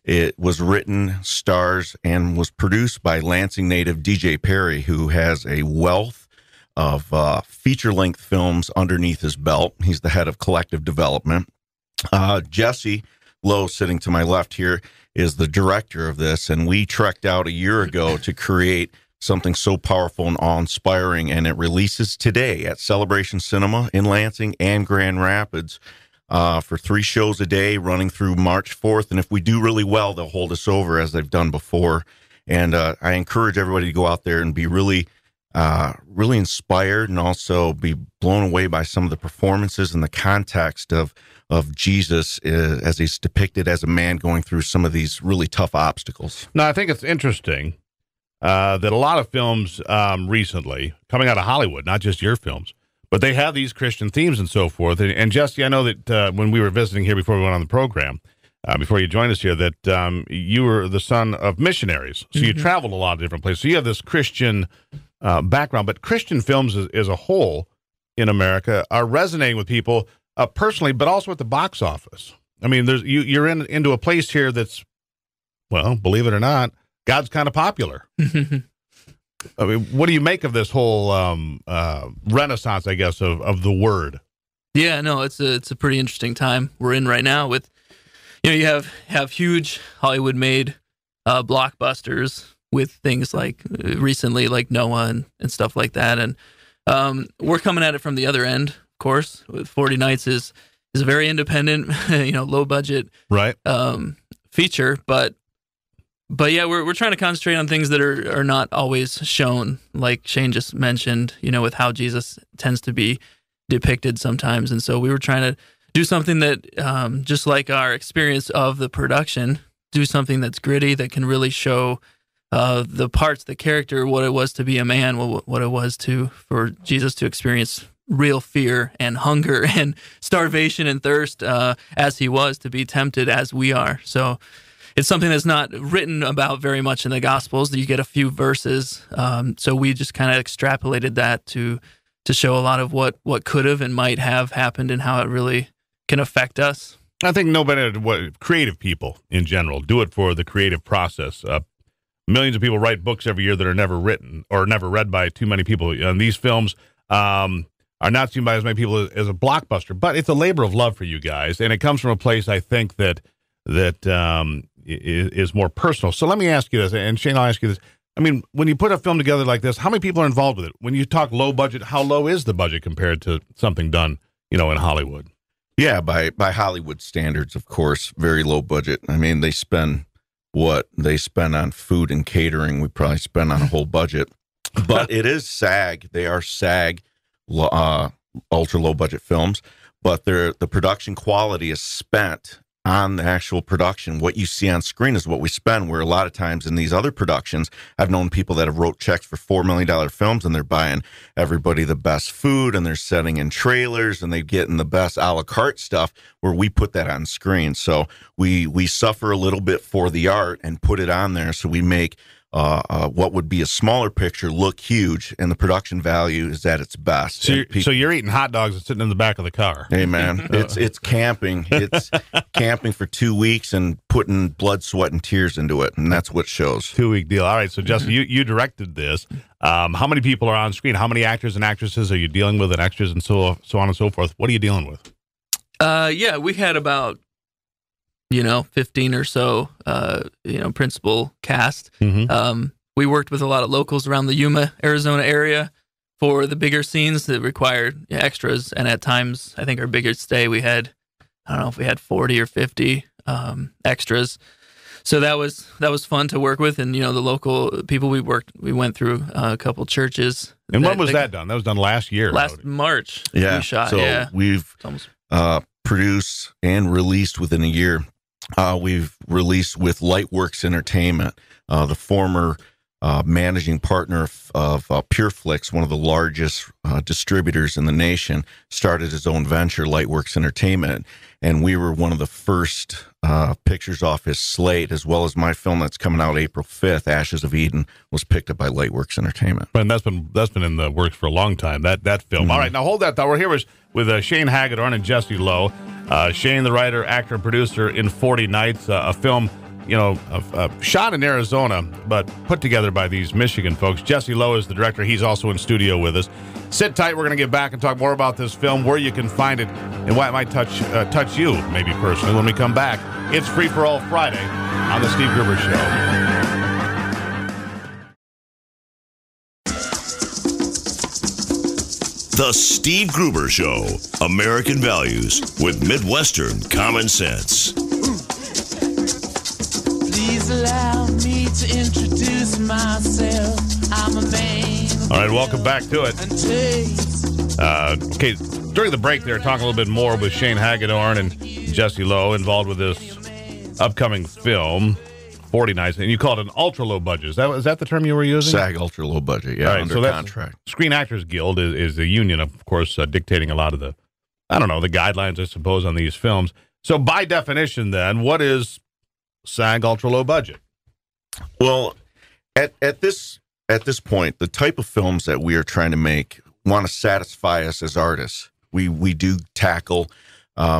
It was written, stars, and was produced by Lansing native DJ Perry, who has a wealth of feature-length films underneath his belt. He's the head of collective development. Jesse Lowe, sitting to my left here, is the director of this, and we trekked out a year ago to create something so powerful and awe-inspiring, and it releases today at Celebration Cinema in Lansing and Grand Rapids for 3 shows a day, running through March 4th. And if we do really well, they'll hold us over as they've done before. And I encourage everybody to go out there and be really inspired, and also be blown away by some of the performances and the context of Jesus as he's depicted as a man going through some of these really tough obstacles. No, I think it's interesting that a lot of films recently, coming out of Hollywood, not just your films, but they have these Christian themes and so forth. And Jesse, I know that when we were visiting here before we went on the program, before you joined us here, that you were the son of missionaries. So you traveled a lot of different places. So you have this Christian background, but Christian films as a whole in America are resonating with people personally, but also at the box office. I mean, you're into a place here that's, well, believe it or not, God's kind of popular. I mean, what do you make of this whole renaissance, I guess, of the word? Yeah, no, it's a pretty interesting time we're in right now. With, you have huge Hollywood-made blockbusters with things like recently like Noah and stuff like that, and we're coming at it from the other end. Of course, with 40 Nights is a very independent, low budget feature, But yeah, we're trying to concentrate on things that are not always shown, like Shane just mentioned, with how Jesus tends to be depicted sometimes. And so we were trying to do something that, just like our experience of the production, do something that's gritty, that can really show the parts, the character, what it was to be a man, what it was for Jesus to experience real fear and hunger and starvation and thirst as he was, to be tempted as we are. So it's something that's not written about very much in the Gospels. You get a few verses, so we just kind of extrapolated that to show a lot of what could have and might have happened and how it really can affect us. I think creative people in general do it for the creative process. Millions of people write books every year that are never written or never read by too many people. And these films are not seen by as many people as a blockbuster, but it's a labor of love for you guys, and it comes from a place, I think, that is more personal. So let me ask you this, and Shane, I'll ask you this. I mean, when you put a film together like this, how many people are involved with it? When you talk low budget, how low is the budget compared to something done, in Hollywood? Yeah, by Hollywood standards, of course, very low budget. I mean, they spend what they spend on food and catering. We probably spend on a whole budget. But it is SAG. They are SAG ultra low budget films, but the production quality is spent on the actual production. What you see on screen is what we spend, where a lot of times in these other productions, I've known people that have wrote checks for $4 million films, and they're buying everybody the best food, and they're setting in trailers, and they're getting the best a la carte stuff, where we put that on screen. So we suffer a little bit for the art and put it on there. So we make what would be a smaller picture look huge, and the production value is at its best. So you're eating hot dogs and sitting in the back of the car. Hey, man, it's camping. It's camping for 2 weeks and putting blood, sweat, and tears into it, and that's what shows. 2-week deal. All right, so Jesse, you directed this. How many people are on screen? How many actors and actresses are you dealing with, and extras and so on and so forth? What are you dealing with? Yeah, we had about 15 or so, principal cast. We worked with a lot of locals around the Yuma, Arizona area for the bigger scenes that required extras. And at times, I think our biggest day we had, I don't know if we had 40 or 50 extras. So that was fun to work with. And, the local people we went through a couple churches. And when was that done? That was done last year. Last March. Yeah. We shot. So we've produced and released within a year. We've released with Lightworks Entertainment, the former managing partner of PureFlix, one of the largest distributors in the nation, started his own venture, Lightworks Entertainment, and we were one of the first pictures off his slate, as well as my film that's coming out April 5th, Ashes of Eden, was picked up by Lightworks Entertainment. And that's been in the works for a long time, that film. All right, now hold that thought. We're here with Shane Hagedorn and Jesse Lowe. Shane, the writer, actor, and producer in 40 Nights, a film, shot in Arizona, but put together by these Michigan folks. Jesse Lowe is the director. He's also in studio with us. Sit tight. We're going to get back and talk more about this film, where you can find it, and why it might touch you, maybe personally, when we come back. It's Free for All Friday on The Steve Gruber Show. The Steve Gruber Show, American Values with Midwestern Common Sense. Please allow me to introduce myself. I'm a man. All right, welcome back to it. Okay, during the break there, talking a little bit more with Shane Hagedorn and Jesse Lowe, involved with this upcoming film, 40 Nights, and you called it an ultra-low budget. Is that the term you were using? SAG ultra-low budget, yeah, right, under so contract. Screen Actors Guild is the union, of course, dictating a lot of the guidelines, I suppose, on these films. So by definition, then, what is SAG ultra-low budget? Well, at this point, the type of films that we are trying to make want to satisfy us as artists. We do tackle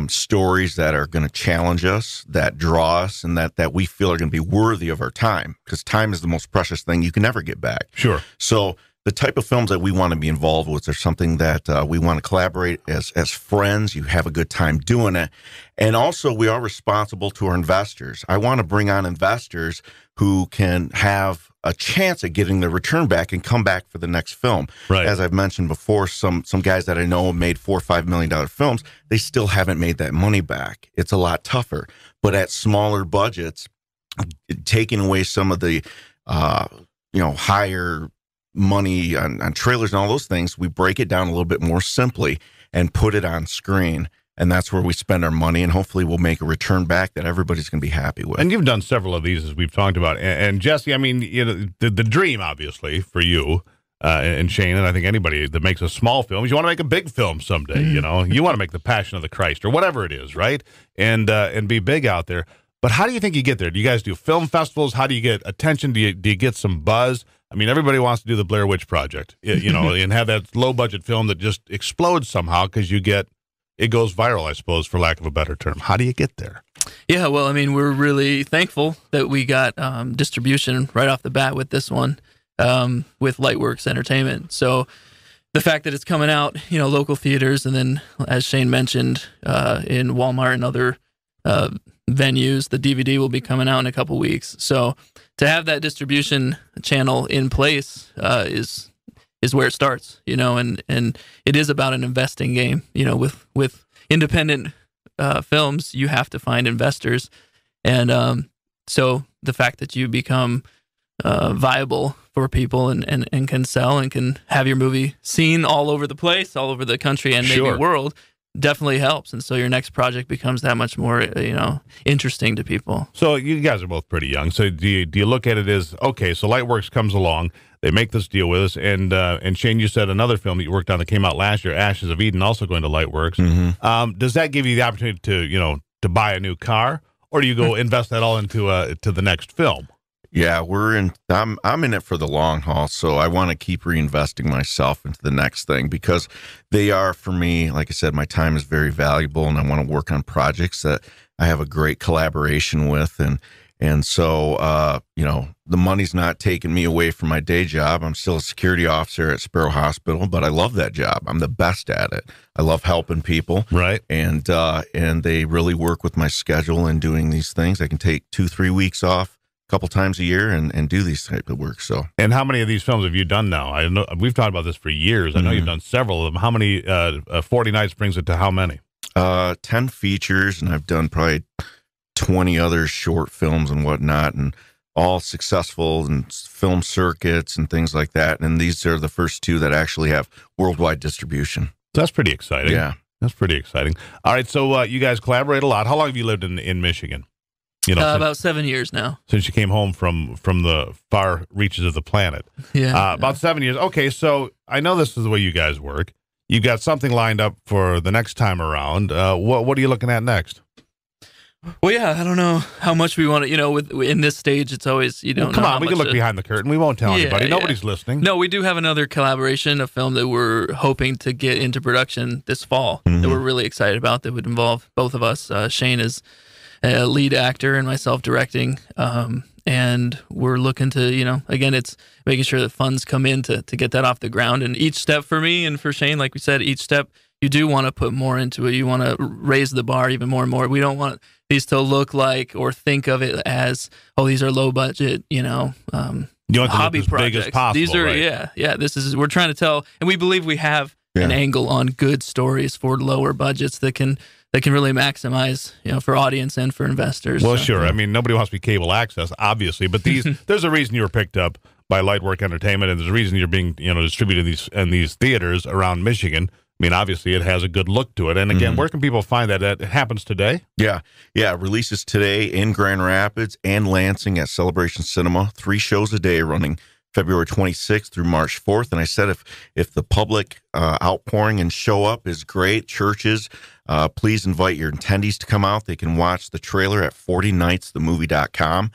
stories that are going to challenge us, that draw us, and that we feel are going to be worthy of our time, because time is the most precious thing you can never get back. Sure. So the type of films that we want to be involved with are something that we want to collaborate as friends. You have a good time doing it. And also, we are responsible to our investors. I want to bring on investors who can have a chance at getting their return back and come back for the next film. Right. As I've mentioned before, some guys that I know have made $4 or $5 million films, they still haven't made that money back. It's a lot tougher. But at smaller budgets, taking away some of the higher money on trailers and all those things, we break it down a little bit more simply and put it on screen. And that's where we spend our money, and hopefully we'll make a return back that everybody's going to be happy with. And you've done several of these, as we've talked about. And Jesse, I mean, the dream, obviously, for you and Shane, and I think anybody that makes a small film, is you want to make a big film someday. You want to make The Passion of the Christ or whatever it is, right? And be big out there. But how do you think you get there? Do you guys do film festivals? How do you get attention? Do you get some buzz? I mean, everybody wants to do the Blair Witch Project, and have that low-budget film that just explodes somehow because it goes viral, I suppose, for lack of a better term. How do you get there? Yeah, well, I mean, we're really thankful that we got distribution right off the bat with this one, with Lightworks Entertainment. So the fact that it's coming out, local theaters, and then, as Shane mentioned, in Walmart and other venues, the DVD will be coming out in a couple weeks. So to have that distribution channel in place is where it starts, and it is about an investing game. With independent films, you have to find investors, and so the fact that you become viable for people and can sell and can have your movie seen all over the place, all over the country and maybe world, definitely helps. And so your next project becomes that much more, interesting to people. So you guys are both pretty young. So do you look at it as, okay, so Lightworks comes along, they make this deal with us, and Shane, you said another film that you worked on that came out last year, Ashes of Eden, also going to Lightworks. Mm-hmm. Does that give you the opportunity to buy a new car, or do you go invest that all into to the next film? Yeah, I'm in it for the long haul, so I want to keep reinvesting myself into the next thing because they are, for me, like I said, my time is very valuable, and I want to work on projects that I have a great collaboration with, and so the money's not taking me away from my day job. I'm still a security officer at Sparrow Hospital, but I love that job. I'm the best at it. I love helping people, right? And they really work with my schedule and doing these things. I can take 2-3 weeks off couple times a year and do these type of work. So, and how many of these films have you done now? I know we've talked about this for years. I know you've done several of them. How many? 40 Nights brings it to how many? 10 features, and I've done probably 20 other short films and whatnot, and all successful in film circuits and things like that. And these are the first 2 that actually have worldwide distribution. That's pretty exciting. Yeah, that's pretty exciting. All right, so you guys collaborate a lot. How long have you lived in Michigan? About 7 years now. Since you came home from the far reaches of the planet. Yeah. About 7 years. Okay, so I know this is the way you guys work. You've got something lined up for the next time around. What are you looking at next? Well, yeah, I don't know how much we want to, in this stage, it's always, you don't Come know on, we can look behind the curtain. We won't tell anybody. Nobody's listening. No, we do have another collaboration, a film that we're hoping to get into production this fall that we're really excited about that would involve both of us. Shane is a lead actor and myself directing. And we're looking to, again, it's making sure that funds come in to get that off the ground. And each step for me and for Shane, like we said, each step, you do want to put more into it. You want to raise the bar even more and more. We don't want these to look like or think of it as, these are low budget, you want hobby to look as projects. Big as possible, these are, right? We're trying to tell, and we believe we have an angle on good stories for lower budgets that can really maximize, for audience and for investors. Well, sure. I mean, nobody wants to be cable access, obviously, but there's a reason you were picked up by Lightwork Entertainment, and there's a reason you're being, distributed in these theaters around Michigan. I mean, obviously, it has a good look to it. And again, where can people find that? It happens today? Yeah. It releases today in Grand Rapids and Lansing at Celebration Cinema. 3 shows a day running February 26th through March 4th. And I said if the public outpouring and show up is great, churches, please invite your attendees to come out. They can watch the trailer at 40nightsthemovie.com.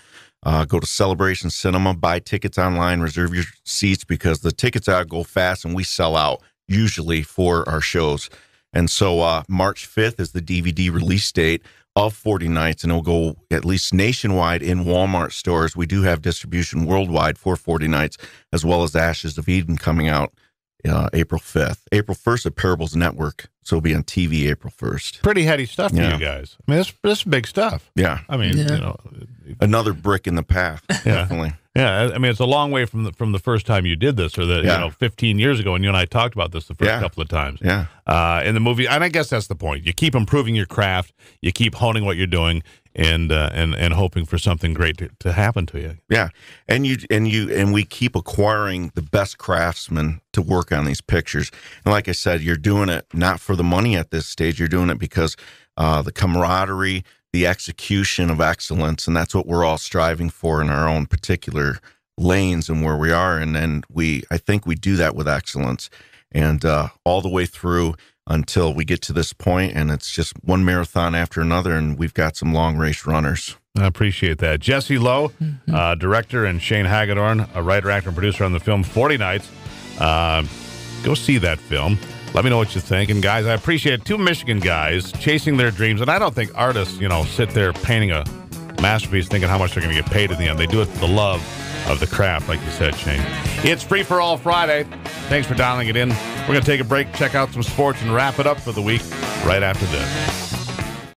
Go to Celebration Cinema, buy tickets online, reserve your seats because the tickets go fast and we sell out usually for our shows. And so March 5th is the DVD release date of 40 Nights, and it'll go at least nationwide in Walmart stores. We do have distribution worldwide for 40 Nights, as well as Ashes of Eden coming out April 5th. April 1st at Parables Network, so it'll be on TV April 1st. Pretty heady stuff for you guys. I mean, this is big stuff. Yeah. I mean, another brick in the path, definitely. Yeah, I mean, it's a long way from the first time you did this, or 15 years ago, and you and I talked about this the first couple of times. Yeah. In the movie, and I guess that's the point. You keep improving your craft, you keep honing what you're doing, and hoping for something great to happen to you. Yeah, and we keep acquiring the best craftsmen to work on these pictures. And like I said, you're doing it not for the money at this stage. You're doing it because the camaraderie, the execution of excellence, and that's what we're all striving for in our own particular lanes and where we are. And I think we do that with excellence, and all the way through until we get to this point, and it's just one marathon after another, and we've got some long race runners. I appreciate that. Jesse Lowe, director, and Shane Hagedorn, a writer, actor, and producer on the film 40 Nights. Go see that film. Let me know what you think. And guys, I appreciate it. 2 Michigan guys chasing their dreams. And I don't think artists, sit there painting a masterpiece thinking how much they're going to get paid at the end. They do it for the love of the craft, like you said, Shane. It's Free for All Friday. Thanks for dialing it in. We're going to take a break, check out some sports, and wrap it up for the week right after this.